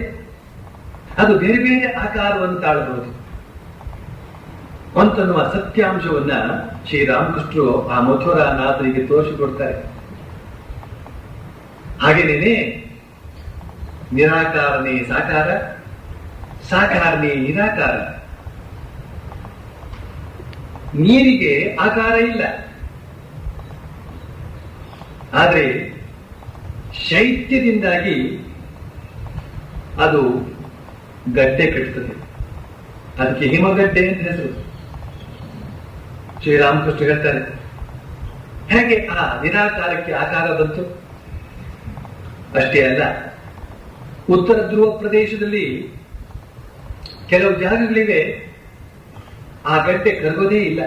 ಅದು ಬೇರೆ ಬೇರೆ ಆಕಾರವನ್ನು ತಾಳಬಹುದು ಅಂತನ್ನುವ ಸತ್ಯಾಂಶವನ್ನ ಶ್ರೀರಾಮಕೃಷ್ಣರು ಆ ಮಥುರಾನಾಥರಿಗೆ ತೋರಿಸಿಕೊಡ್ತಾರೆ. ಹಾಗೇನೇನೆ ನಿರಾಕಾರನೇ ಸಾಕಾರ, ಸಾಕಾರನೇ ನಿರಾಕಾರ. ನೀರಿಗೆ ಆಕಾರ ಇಲ್ಲ, ಆದರೆ ಶೈತ್ಯದಿಂದಾಗಿ ಅದು ಗಡ್ಡೆ ಕಟ್ಟುತ್ತದೆ. ಅದಕ್ಕೆ ಹಿಮಗಡ್ಡೆ ಅಂತ ಹೆಸರು. ಶ್ರೀರಾಮಕೃಷ್ಣ ಹೇಳ್ತಾರೆ, ಹೇಗೆ ಆ ನಿರಾಕಾರಕ್ಕೆ ಆಕಾರ ಬಂತು? ಅಷ್ಟೇ ಅಲ್ಲ, ಉತ್ತರ ಧ್ರುವ ಪ್ರದೇಶದಲ್ಲಿ ಕೆಲವು ಜಾಗಗಳಿವೆ ಆ ಗಡ್ಡೆ ಕರಗೋದೇ ಇಲ್ಲ.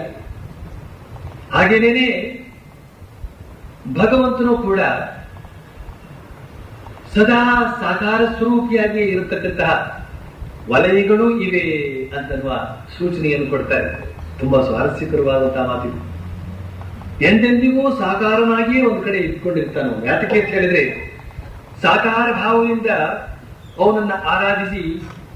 ಹಾಗೇನೇನೆ ಭಗವಂತನು ಕೂಡ ಸದಾ ಸಾಕಾರ ಸ್ವರೂಪಿಯಾಗಿ ಇರತಕ್ಕಂತಹ ವಲಯಗಳು ಇವೆ ಅಂತನ್ನುವ ಸೂಚನೆಯನ್ನು ಕೊಡ್ತಾರೆ. ತುಂಬಾ ಸ್ವಾರಸ್ಯಕರವಾದಂತಹ ಮಾತಿದೆ. ಎಂದೆಂದಿಗೂ ಸಾಕಾರನಾಗಿಯೇ ಒಂದು ಕಡೆ ಇಟ್ಕೊಂಡಿರ್ತಾನೆ. ಯಾತಕ್ಕೆ ಅಂತ ಹೇಳಿದ್ರೆ, ಸಾಕಾರ ಭಾವದಿಂದ ಅವನನ್ನ ಆರಾಧಿಸಿ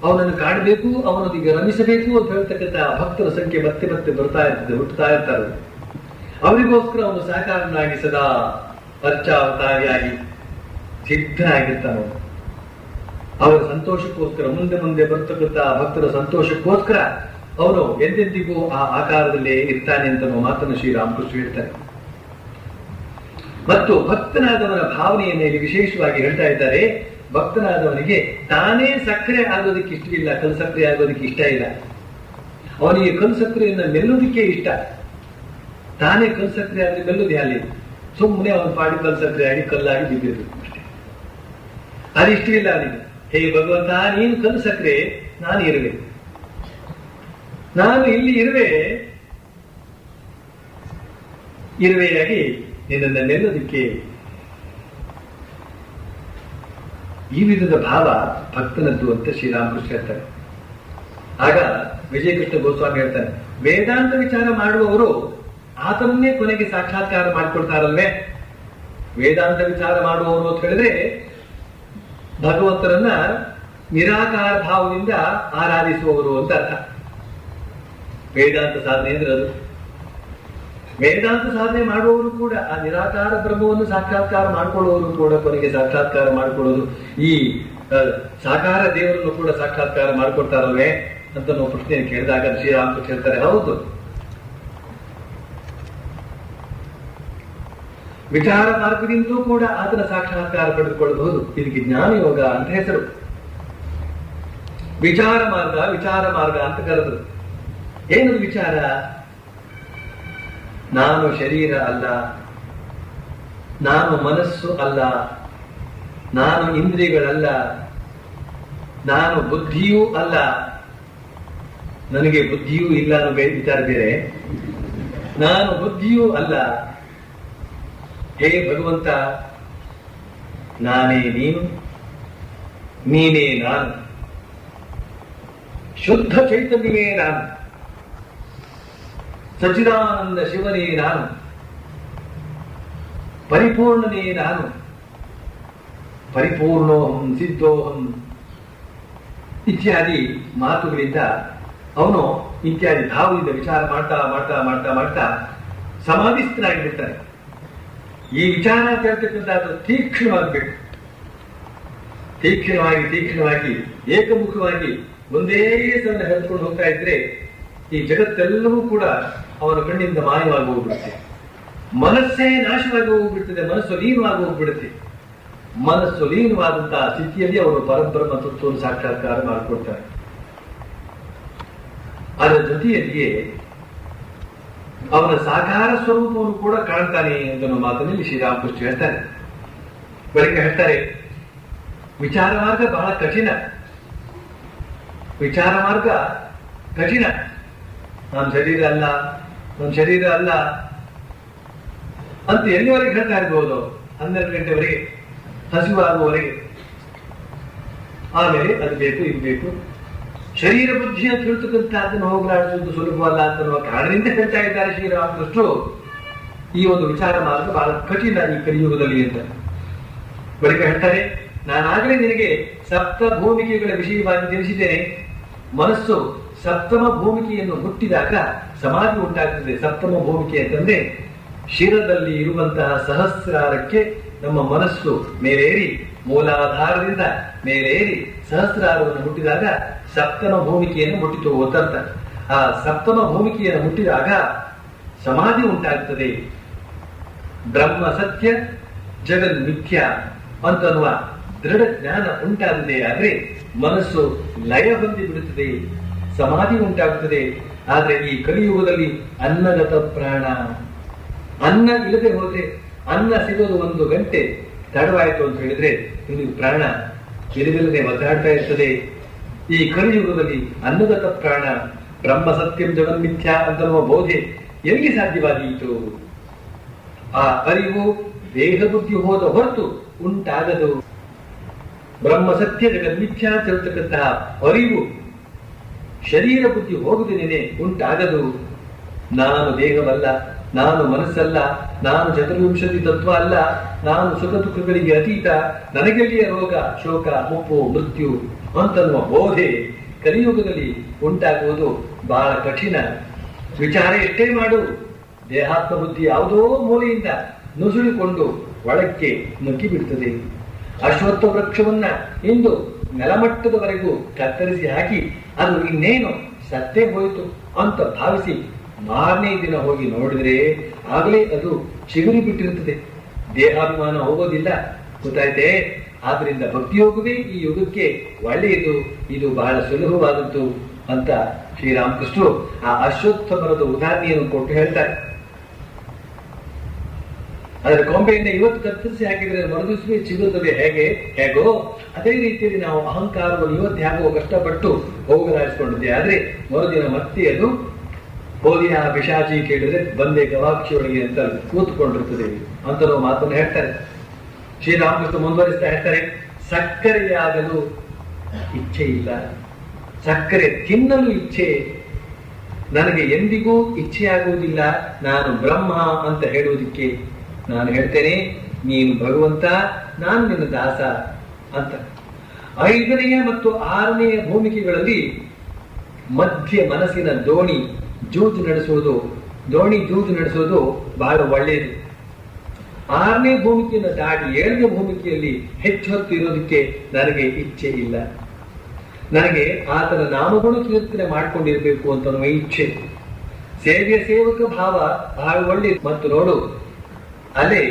ಅವನನ್ನು ಕಾಣಬೇಕು, ಅವನೊಂದಿಗೆ ರಮಿಸಬೇಕು ಅಂತ ಹೇಳ್ತಕ್ಕಂಥ ಭಕ್ತರ ಸಂಖ್ಯೆ ಮತ್ತೆ ಮತ್ತೆ ಬರ್ತಾ ಇರ್ತದೆ, ಹುಟ್ಟುತ್ತಾ ಇರ್ತಾರೆ. ಅವರಿಗೋಸ್ಕರ ಅವನು ಸಾಕಾರನಾಗಿ ಸದಾ ಅರ್ಚಾವತಾರಿಯಾಗಿ ಸಿದ್ಧನಾಗಿರ್ತಾನೆ. ಅವರ ಸಂತೋಷಕ್ಕೋಸ್ಕರ, ಮುಂದೆ ಮುಂದೆ ಬರ್ತಕ್ಕಂಥ ಭಕ್ತರ ಸಂತೋಷಕ್ಕೋಸ್ಕರ ಅವನು ಎಂದೆಂದಿಗೂ ಆ ಆಕಾರದಲ್ಲೇ ಇರ್ತಾನೆ ಅಂತ ಮಾತನ್ನು ಶ್ರೀರಾಮಕೃಷ್ಣ ಹೇಳ್ತಾರೆ. ಮತ್ತು ಭಕ್ತನಾದವನ ಭಾವನೆಯನ್ನು ಇಲ್ಲಿ ವಿಶೇಷವಾಗಿ ಹೇಳ್ತಾ ಇದ್ದಾರೆ. ಭಕ್ತನಾದವನಿಗೆ ತಾನೇ ಸಕ್ಕರೆ ಆಗೋದಕ್ಕೆ ಇಷ್ಟವಿಲ್ಲ, ಕಲ್ಲು ಸಕ್ಕರೆ ಆಗೋದಕ್ಕೆ ಇಷ್ಟ ಇಲ್ಲ. ಅವನಿಗೆ ಕಲ್ಲು ಸಕ್ಕರೆಯನ್ನು ಮೆಲ್ಲೋದಕ್ಕೆ ಇಷ್ಟ. ತಾನೇ ಕಲ್ಲು ಸಕ್ಕರೆ ಆಗಿ ಮೆಲ್ಲೋದು ಅಲ್ಲಿ, ಸುಮ್ಮನೆ ಅವನು ಪಾಡಿ ಕಲ್ಲು ಸಕ್ಕರೆ ಆಗಿ ಕಲ್ಲಾಗಿ ಬಿದ್ದಿದ್ರು ಅಷ್ಟೇ. ಅದು ಇಷ್ಟವಿಲ್ಲ ಅವನಿಗೆ. ಹೇ ಭಗವಂತ, ನೀನು ಕಲ್ಲು ಸಕ್ಕರೆ, ನಾನು ಇರುವೆ, ನಾನು ಇಲ್ಲಿ ಇರುವೆಯಾಗಿ ನಿನ್ನನ್ನು ನೆಲ್ಲೋದಿಕ್ಕೆ. ಈ ವಿಧದ ಭಾವ ಭಕ್ತನದ್ದು ಅಂತ ಶ್ರೀರಾಮಕೃಷ್ಣ ಹೇಳ್ತಾರೆ. ಆಗ ವಿಜಯಕೃಷ್ಣ ಗೋಸ್ವಾಮಿ ಹೇಳ್ತಾನೆ, ವೇದಾಂತ ವಿಚಾರ ಮಾಡುವವರು ಆತನನ್ನೇ ಕೊನೆಗೆ ಸಾಕ್ಷಾತ್ಕಾರ ಮಾಡಿಕೊಳ್ತಾರಲ್ವೇ. ವೇದಾಂತ ವಿಚಾರ ಮಾಡುವವರು ಅಂತ ಹೇಳಿದ್ರೆ ಭಗವಂತನನ್ನ ನಿರಾಕಾರ ಭಾವದಿಂದ ಆರಾಧಿಸುವವರು ಅಂತ ಅರ್ಥ. ವೇದಾಂತ ಸಾಧನೆ ಅಂದ್ರೆ ಅದು. ವೇದಾಂತ ಸಾಧನೆ ಮಾಡುವವರು ಕೂಡ ಆ ನಿರಾಕಾರ ಬ್ರಹ್ಮವನ್ನು ಸಾಕ್ಷಾತ್ಕಾರ ಮಾಡಿಕೊಳ್ಳುವವರು ಕೂಡ ಕೊನೆಗೆ ಸಾಕ್ಷಾತ್ಕಾರ ಮಾಡಿಕೊಳ್ಳೋದು, ಈ ಸಾಕಾರ ದೇವರನ್ನು ಕೂಡ ಸಾಕ್ಷಾತ್ಕಾರ ಮಾಡಿಕೊಡ್ತಾರಲ್ವೇ ಅಂತ ನಾವು ಪ್ರಶ್ನೆ ಕೇಳಿದಾಗ ಶ್ರೀರಾಮಕೃಷ್ಣ ಹೇಳ್ತಾರೆ, ಹೌದು, ವಿಚಾರ ಮಾರ್ಗದಿಂದಲೂ ಕೂಡ ಆತನ ಸಾಕ್ಷಾತ್ಕಾರ ಪಡೆದುಕೊಳ್ಳಬಹುದು. ಇದಕ್ಕೆ ಜ್ಞಾನ ಯೋಗ ಅಂತ ಹೆಸರು. ವಿಚಾರ ಮಾರ್ಗ ಅಂತ ಕರೆದರು. ಏನದು ವಿಚಾರ? ನಾನು ಶರೀರ ಅಲ್ಲ, ನಾನು ಮನಸ್ಸು ಅಲ್ಲ, ನಾನು ಇಂದ್ರಿಯಗಳಲ್ಲ, ನಾನು ಬುದ್ಧಿಯೂ ಅಲ್ಲ. ನನಗೆ ಬುದ್ಧಿಯೂ ಇಲ್ಲ ಅನ್ನೋ ವಿಚಾರ ಬೇರೆ. ನಾನು ಬುದ್ಧಿಯೂ ಅಲ್ಲ. ಹೇ ಭಗವಂತ, ನಾನೇ ನೀನು, ನೀನೇ ನಾನು, ಶುದ್ಧ ಚೈತನ್ಯವೇ ನಾನು, ಸಚ್ಚಿದಾನಂದ ಶಿವನೇ ನಾನು, ಪರಿಪೂರ್ಣನೇ ನಾನು, ಪರಿಪೂರ್ಣೋಹಂ ಸಿದ್ಧೋಹಂ ಇತ್ಯಾದಿ ಮಾತುಗಳಿಂದ ಅವನು ಇತ್ಯಾದಿ ಭಾವದಿಂದ ವಿಚಾರ ಮಾಡ್ತಾ ಮಾಡ್ತಾ ಮಾಡ್ತಾ ಮಾಡ್ತಾ ಸಮಾಧಿಸ್ಥನಾಗಿ ಬಿಡ್ತಾನೆ. ಈ ವಿಚಾರ ಕೇಳ್ತಕ್ಕಂಥದ್ದು ತೀಕ್ಷ್ಣವಾಗಬೇಕು. ತೀಕ್ಷ್ಣವಾಗಿ ಏಕಮುಖವಾಗಿ ಒಂದೇ ಸಲ ಹೇಳ್ಕೊಂಡು ಹೋಗ್ತಾ ಇದ್ರೆ ಈ ಜಗತ್ತೆಲ್ಲವೂ ಕೂಡ ಅವನ ಕಣ್ಣಿಂದ ಮಾಯವಾಗಿ ಹೋಗ್ಬಿಡುತ್ತೆ. ಮನಸ್ಸೇ ನಾಶವಾಗಿ ಹೋಗ್ಬಿಡ್ತದೆ, ಮನಸ್ಸು ಲೀನವಾಗಿ ಹೋಗ್ಬಿಡುತ್ತೆ. ಮನಸ್ಸು ಲೀನವಾದಂತಹ ಸ್ಥಿತಿಯಲ್ಲಿ ಅವರು ಪರಬ್ರಹ್ಮ ತತ್ವವನ್ನು ಸಾಕ್ಷಾತ್ಕಾರ ಮಾಡಿಕೊಡ್ತಾರೆ. ಅದರ ಜೊತೆಯಲ್ಲಿಯೇ ಅವನ ಸಾಕಾರ ಸ್ವರೂಪವನ್ನು ಕೂಡ ಕಾಣ್ತಾನೆ ಎಂಬ ಮಾತಿನಲ್ಲಿ ಶ್ರೀರಾಮಕೃಷ್ಣ ಹೇಳ್ತಾರೆ. ಬಳಿಕ ಹೇಳ್ತಾರೆ, ವಿಚಾರ ಮಾರ್ಗ ಬಹಳ ಕಠಿಣ, ವಿಚಾರ ಮಾರ್ಗ ಕಠಿಣ. ನಮ್ಮ ಶರೀರ ಅಲ್ಲ, ನಮ್ಮ ಶರೀರ ಅಲ್ಲ ಅಂತ ಎಲ್ಲಿವರೆಗೆ ಹೇಳ್ತಾ ಇರ್ಬೋದು? 12 ಗಂಟೆವರೆಗೆ, ಹಸಿವಾಗುವವರೆಗೆ. ಆಮೇಲೆ ಅದು ಬೇಕು ಇದು ಬೇಕು, ಶರೀರ ಬುದ್ಧಿಯ ತಿಳ್ತಕ್ಕಂಥದ್ದನ್ನು ಹೋಗಲಾಡಿಸುವುದು ಸುಲಭವಲ್ಲ ಅಂತನ್ನುವ ಕಾರಣದಿಂದ ಹೇಳ್ತಾ ಇದ್ದಾರೆ ಶ್ರೀರಾಮಕೃಷ್ಣರು. ಈ ಒಂದು ವಿಚಾರ ಮಾರ್ಗ ಬಹಳ ಕಠಿಣ ಈ ಕಲಿಯುಗದಲ್ಲಿ ಅಂತ. ಬಳಿಕ ಹೇಳ್ತಾರೆ, ನಾನಾಗಲೇ ನಿನಗೆ ಸಪ್ತ ಭೂಮಿಕೆಗಳ ವಿಷಯವಾಗಿ ತಿಳಿಸಿದ್ದೇನೆ. ಮನಸ್ಸು ಸಪ್ತಮ ಭೂಮಿಕೆಯನ್ನು ಮುಟ್ಟಿದಾಗ ಸಮಾಧಿ ಉಂಟಾಗ್ತದೆ. ಸಪ್ತಮ ಭೂಮಿಕೆ ಅಂತಂದ್ರೆ ಶಿರದಲ್ಲಿ ಇರುವಂತಹ ಸಹಸ್ರಾರಕ್ಕೆ ನಮ್ಮ ಮನಸ್ಸು ಮೇಲೇರಿ, ಮೂಲಾಧಾರದಿಂದ ಮೇಲೇರಿ ಸಹಸ್ರಾರವನ್ನು ಮುಟ್ಟಿದಾಗ ಸಪ್ತಮ ಭೂಮಿಕೆಯನ್ನು ಮುಟ್ಟಿತು ಅಂತ. ಆ ಸಪ್ತಮ ಭೂಮಿಕೆಯನ್ನು ಮುಟ್ಟಿದಾಗ ಸಮಾಧಿ ಉಂಟಾಗ್ತದೆ. ಬ್ರಹ್ಮ ಸತ್ಯ ಜಗನ್ ಮಿಥ್ಯ ಅಂತನ್ನುವ ದೃಢ ಜ್ಞಾನ ಉಂಟಾಗಿದೆ. ಆದ್ರೆ ಮನಸ್ಸು ಲಯ ಹೊಂದಿ ಬಿಡುತ್ತದೆ, ಸಮಾಧಿ ಉಂಟಾಗುತ್ತದೆ. ಆದ್ರೆ ಈ ಕಲಿಯುಗದಲ್ಲಿ ಅನ್ನಗತ ಪ್ರಾಣ, ಅನ್ನ ಇಲ್ಲದೆ ಹೋದ್ರೆ, ಅನ್ನ ಸಿಗೋದು 1 ಗಂಟೆ ತಡವಾಯಿತು ಅಂತ ಹೇಳಿದ್ರೆ ಇಲ್ಲಿ ಪ್ರಾಣ ಎಲ್ಲಿಲ್ಲದೆ ಒದ್ದಾಡ್ತಾ ಇರ್ತದೆ. ಈ ಕಲಿಯುಗದಲ್ಲಿ ಅನ್ನಗತ ಪ್ರಾಣ, ಬ್ರಹ್ಮ ಸತ್ಯಂ ಜಗನ್ಮಿಥ್ಯ ಅಂತನ್ನುವ ಬೋಧೆ ಎಲ್ಲಿ ಸಾಧ್ಯವಾದೀತು? ಆ ಅರಿವು ದೇಹ ಬುದ್ಧಿ ಹೋದ ಹೊರತು ಉಂಟಾಗದು. ಬ್ರಹ್ಮ ಸತ್ಯ ಜಗನ್ಮಿಥ್ಯ ತಿಳ್ತಕ್ಕಂತಹ ಅರಿವು ಶರೀರ ಬುದ್ಧಿ ಹೋಗುತ್ತೇನೆ ಉಂಟಾಗದು. ನಾನು ದೇಹವಲ್ಲ, ನಾನು ಮನಸ್ಸಲ್ಲ, ನಾನು ಚತುರ್ವಿಂಶತಿ ತತ್ವ ಅಲ್ಲ, ನಾನು ಸುಖ ದುಃಖಗಳಿಗೆ ಅತೀತ, ನನಗೆಲ್ಲಿಯ ರೋಗ ಶೋಕ ಮುಪ್ಪು ಮೃತ್ಯು ಅಂತನ್ನುವ ಬೋಧೆ ಕಲಿಯುಗದಲ್ಲಿ ಉಂಟಾಗುವುದು ಬಹಳ ಕಠಿಣ. ವಿಚಾರ ಎಷ್ಟೇ ಮಾಡು, ದೇಹಾತ್ಮ ಬುದ್ಧಿ ಯಾವುದೋ ಮೂಲೆಯಿಂದ ನುಸುಳಿಕೊಂಡು ಒಳಕ್ಕೆ ನುಗ್ಗಿ ಬಿಡ್ತದೆ. ಅಶ್ವತ್ಥ ವೃಕ್ಷವನ್ನ ಇಂದು ನೆಲಮಟ್ಟದವರೆಗೂ ಕತ್ತರಿಸಿ ಹಾಕಿ ಅದು ಇನ್ನೇನು ಸತ್ತೇ ಹೋಯಿತು ಅಂತ ಭಾವಿಸಿ ಮಾರನೇ ದಿನ ಹೋಗಿ ನೋಡಿದ್ರೆ ಆಗಲೇ ಅದು ಚಿಗುರಿ ಬಿಟ್ಟಿರುತ್ತದೆ. ದೇಹಾಭಿಮಾನ ಹೋಗೋದಿಲ್ಲ, ಗೊತ್ತಾಯ್ತೆ? ಆದ್ರಿಂದ ಭಕ್ತಿಯೋಗವೇ ಈ ಯುಗಕ್ಕೆ ಒಳ್ಳೆಯದು, ಇದು ಬಹಳ ಸುಲಭವಾದದ್ದು ಅಂತ ಶ್ರೀರಾಮಕೃಷ್ಣರು ಆ ಅಶ್ವತ್ಥ ಮರದ ಉದಾಹರಣೆಯನ್ನು ಕೊಟ್ಟು ಹೇಳ್ತಾರೆ. ಅದರ ಕೊಂಬೆಯಿಂದ ಇವತ್ತು ಕತ್ತರಿಸಿ ಹಾಕಿದ್ರೆ ಮರುದಿವಸವೇ ಚಿಗುರುತ್ತದೆ ಹೇಗೋ ಅದೇ ರೀತಿಯಲ್ಲಿ ನಾವು ಅಹಂಕಾರವನ್ನು ಇವತ್ತು ಹೇಗೋ ಕಷ್ಟಪಟ್ಟು ಹೋಗಲಾಡಿಸಿಕೊಂಡಿದ್ದೆ. ಆದ್ರೆ ಮರುದಿನ ಮತ್ತೆ ಅದು ಹೋಲಿಯ ಪಿಶಾಚಿ ಕೇಳಿದ್ರೆ ಬಂದೆ ಗವಾಕ್ಷಿಯೊಳಗೆ ಅಂತ ಕೂತ್ಕೊಂಡಿರ್ತದೆ ಅಂತ ನಾವು ಮಾತನ್ನು ಹೇಳ್ತಾರೆ. ಶ್ರೀರಾಮಕೃಷ್ಣ ಮುಂದುವರಿಸ್ತಾ ಹೇಳ್ತಾರೆ, ಸಕ್ಕರೆಯಾಗಲು ಇಚ್ಛೆ ಇಲ್ಲ, ಸಕ್ಕರೆ ತಿನ್ನಲು ಇಚ್ಛೆ ನನಗೆ ಎಂದಿಗೂ ಇಚ್ಛೆಯಾಗುವುದಿಲ್ಲ. ನಾನು ಬ್ರಹ್ಮ ಅಂತ ಹೇಳುವುದಕ್ಕೆ ನಾನು ಹೇಳ್ತೇನೆ, ನೀನು ಭಗವಂತ, ನಾನು ನಿನ್ನ ದಾಸ ಅಂತ. 5ನೆಯ ಮತ್ತು 6ನೆಯ ಭೂಮಿಕೆಗಳಲ್ಲಿ ಮಧ್ಯ ಮನಸ್ಸಿನ ದೋಣಿ ಜೂಜು ನಡೆಸುವುದು ಬಹಳ ಒಳ್ಳೆಯದು. 6ನೇ ಭೂಮಿಕೆಯನ್ನು ದಾಟಿ 7ನೇ ಭೂಮಿಕೆಯಲ್ಲಿ ಹೆಚ್ಚು ಹೊತ್ತು ಇರೋದಕ್ಕೆ ನನಗೆ ಇಚ್ಛೆ ಇಲ್ಲ. ನನಗೆ ಆತನ ನಾಮಗುಣ ಕೀರ್ತನೆ ಮಾಡಿಕೊಂಡಿರ್ಬೇಕು ಅಂತ ನನ್ನ ಇಚ್ಛೆ. ಸೇವೆಯ ಸೇವಕ ಭಾವ ಬಹಳ ಒಳ್ಳೆಯದು. ಮತ್ತು ನೋಡು, ಅಲೆ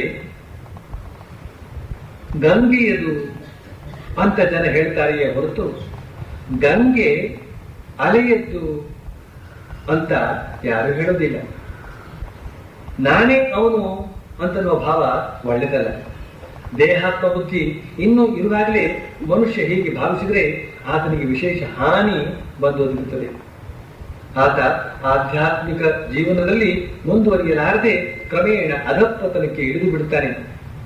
ಗಂಗೆಯದು ಅಂತ ಜನ ಹೇಳ್ತಾರೆಯೇ ಹೊರತು ಗಂಗೆ ಅಲೆಯದ್ದು ಅಂತ ಯಾರು ಹೇಳೋದಿಲ್ಲ. ನಾನೇ ಅವನು ಅಂತನ್ನುವ ಭಾವ ಒಳ್ಳೆದಲ್ಲ. ದೇಹಾತ್ಮ ಬುದ್ಧಿ ಇನ್ನೂ ಇರುವಾಗಲೇ ಮನುಷ್ಯ ಹೀಗೆ ಭಾವಿಸಿದ್ರೆ ಆತನಿಗೆ ವಿಶೇಷ ಹಾನಿ ಬಂದೊದಗುತ್ತದೆ. ಆತ ಆಧ್ಯಾತ್ಮಿಕ ಜೀವನದಲ್ಲಿ ಮುಂದುವರಿಯಲಾರದೆ ಕ್ರಮೇಣ ಅಧಪತನಕ್ಕೆ ಇಳಿದು ಬಿಡುತ್ತಾನೆ.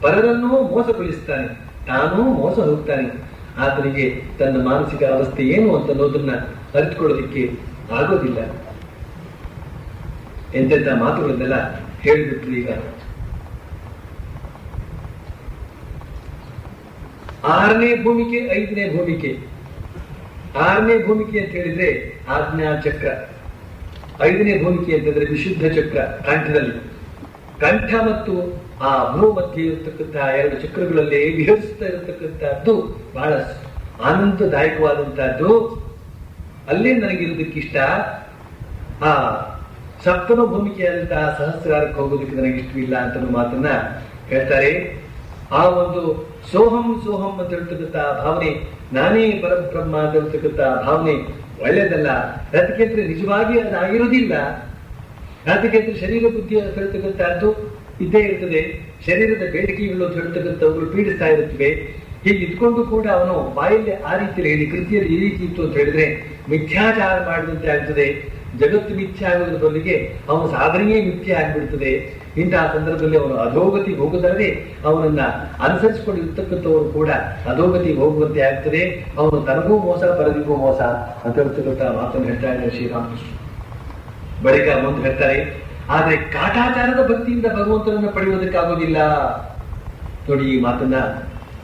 ಪರರನ್ನೂ ಮೋಸಗೊಳಿಸುತ್ತಾನೆ, ತಾನೂ ಮೋಸ ಹೋಗ್ತಾನೆ. ಆತನಿಗೆ ತನ್ನ ಮಾನಸಿಕ ಅವಸ್ಥೆ ಏನು ಅಂತ ಅನ್ನೋದನ್ನ ಅರಿತುಕೊಳ್ಳೋದಿಕ್ಕೆ ಆಗೋದಿಲ್ಲ. ಎಂತೆಂಥ ಮಾತುಗಳನ್ನೆಲ್ಲ ಹೇಳಿಬಿಟ್ರು. ಈಗ 6ನೇ ಭೂಮಿಕೆ 5ನೇ ಭೂಮಿಕೆ. 6ನೇ ಭೂಮಿಕೆ ಅಂತ ಹೇಳಿದ್ರೆ ಆಜ್ಞಾ ಚಕ್ರ, 5ನೇ ಭೂಮಿಕೆ ಅಂತಂದ್ರೆ ವಿಶುದ್ಧ ಚಕ್ರ ಕಂಠದಲ್ಲಿ. ಕಂಠ ಮತ್ತು ಆ ಭೂ ಮಧ್ಯೆ ಇರತಕ್ಕಂತಹ 2 ಚಕ್ರಗಳಲ್ಲಿ ವಿಹರಿಸ್ತಾ ಇರತಕ್ಕಂತಹದ್ದು ಬಹಳ ಆನಂದದಾಯಕವಾದಂತಹದ್ದು. ಅಲ್ಲೇ ನನಗಿರೋದಕ್ಕಿಷ್ಟ. ಆ ಸಪ್ತಮ ಭೂಮಿಕೆಯಾದಂತಹ ಸಹಸ್ರಾರಕ್ಕೆ ಹೋಗೋದಕ್ಕೆ ನನಗೆ ಇಷ್ಟವಿಲ್ಲ ಅಂತ ಮಾತನ್ನ ಹೇಳ್ತಾರೆ. ಆ ಒಂದು ಸೋಹಂ ಸೋಹಂ ಅಂತ ಹೇಳ್ತಕ್ಕಂತಹ ಭಾವನೆ, ನಾನೇ ಪರಬ್ರಹ್ಮ ಅಂತ ಹೇಳ್ತಕ್ಕಂತಹ ಭಾವನೆ ಒಳ್ಳೆಯದಲ್ಲ. ಅದಕ್ಕೆಂದ್ರೆ ನಿಜವಾಗಿ ಅದಾಗಿರೋದಿಲ್ಲ. ಅದಕ್ಕೆಂದ್ರೆ ಶರೀರ ಬುದ್ಧಿ ಅಂತ ಹೇಳ್ತಕ್ಕಂಥದ್ದು ಇದ್ದೇ ಇರ್ತದೆ. ಶರೀರದ ಬೇಡಿಕೆಗಳು ಅಂತ ಹೇಳ್ತಕ್ಕಂಥವುಗಳು ಪೀಡಿಸ್ತಾ ಇರುತ್ತವೆ. ಹೀಗೆ ಇದ್ಕೊಂಡು ಕೂಡ ಅವನು ಬಾಯಲ್ಲಿ ಆ ರೀತಿಯಲ್ಲಿ ಹೇಳಿ ಕೃತಿಯಲ್ಲಿ ಈ ರೀತಿ ಇತ್ತು ಅಂತ ಹೇಳಿದ್ರೆ ಮಿಥ್ಯಾಚಾರ ಮಾಡಿದಂತೆ ಆಗ್ತದೆ. ಜಗತ್ತು ಮಿಥ್ಯ ಆಗೋದ್ರ ಬದಲಿಗೆ ಅವನ ಸಾಧನೆಯೇ ಮಿಥ್ಯ ಆಗ್ಬಿಡ್ತದೆ. ಇಂತಹ ಸಂದರ್ಭದಲ್ಲಿ ಅವನು ಅಧೋಗತಿಗೆ ಹೋಗದಾದ್ರೆ ಅವನನ್ನ ಅನುಸರಿಸಿಕೊಂಡಿರ್ತಕ್ಕಂಥವರು ಕೂಡ ಅಧೋಗತಿಗೆ ಹೋಗುವಂತೆ ಆಗ್ತದೆ. ಅವನು ತನಗೂ ಮೋಸ ಪರದಿಗೂ ಮೋಸ ಅಂತ ಹೇಳ್ತಕ್ಕಂಥ ಮಾತನ್ನು ಹೇಳ್ತಾ ಇದ್ದಾರೆ ಶ್ರೀರಾಮಕೃಷ್ಣ. ಬಳಿಕ ಮುಂದೆ ಹೇಳ್ತಾರೆ, ಆದ್ರೆ ಕಾಟಾಚಾರದ ಭಕ್ತಿಯಿಂದ ಭಗವಂತನನ್ನು ಪಡೆಯುವುದಕ್ಕಾಗೋದಿಲ್ಲ. ನೋಡಿ, ಈ ಮಾತನ್ನ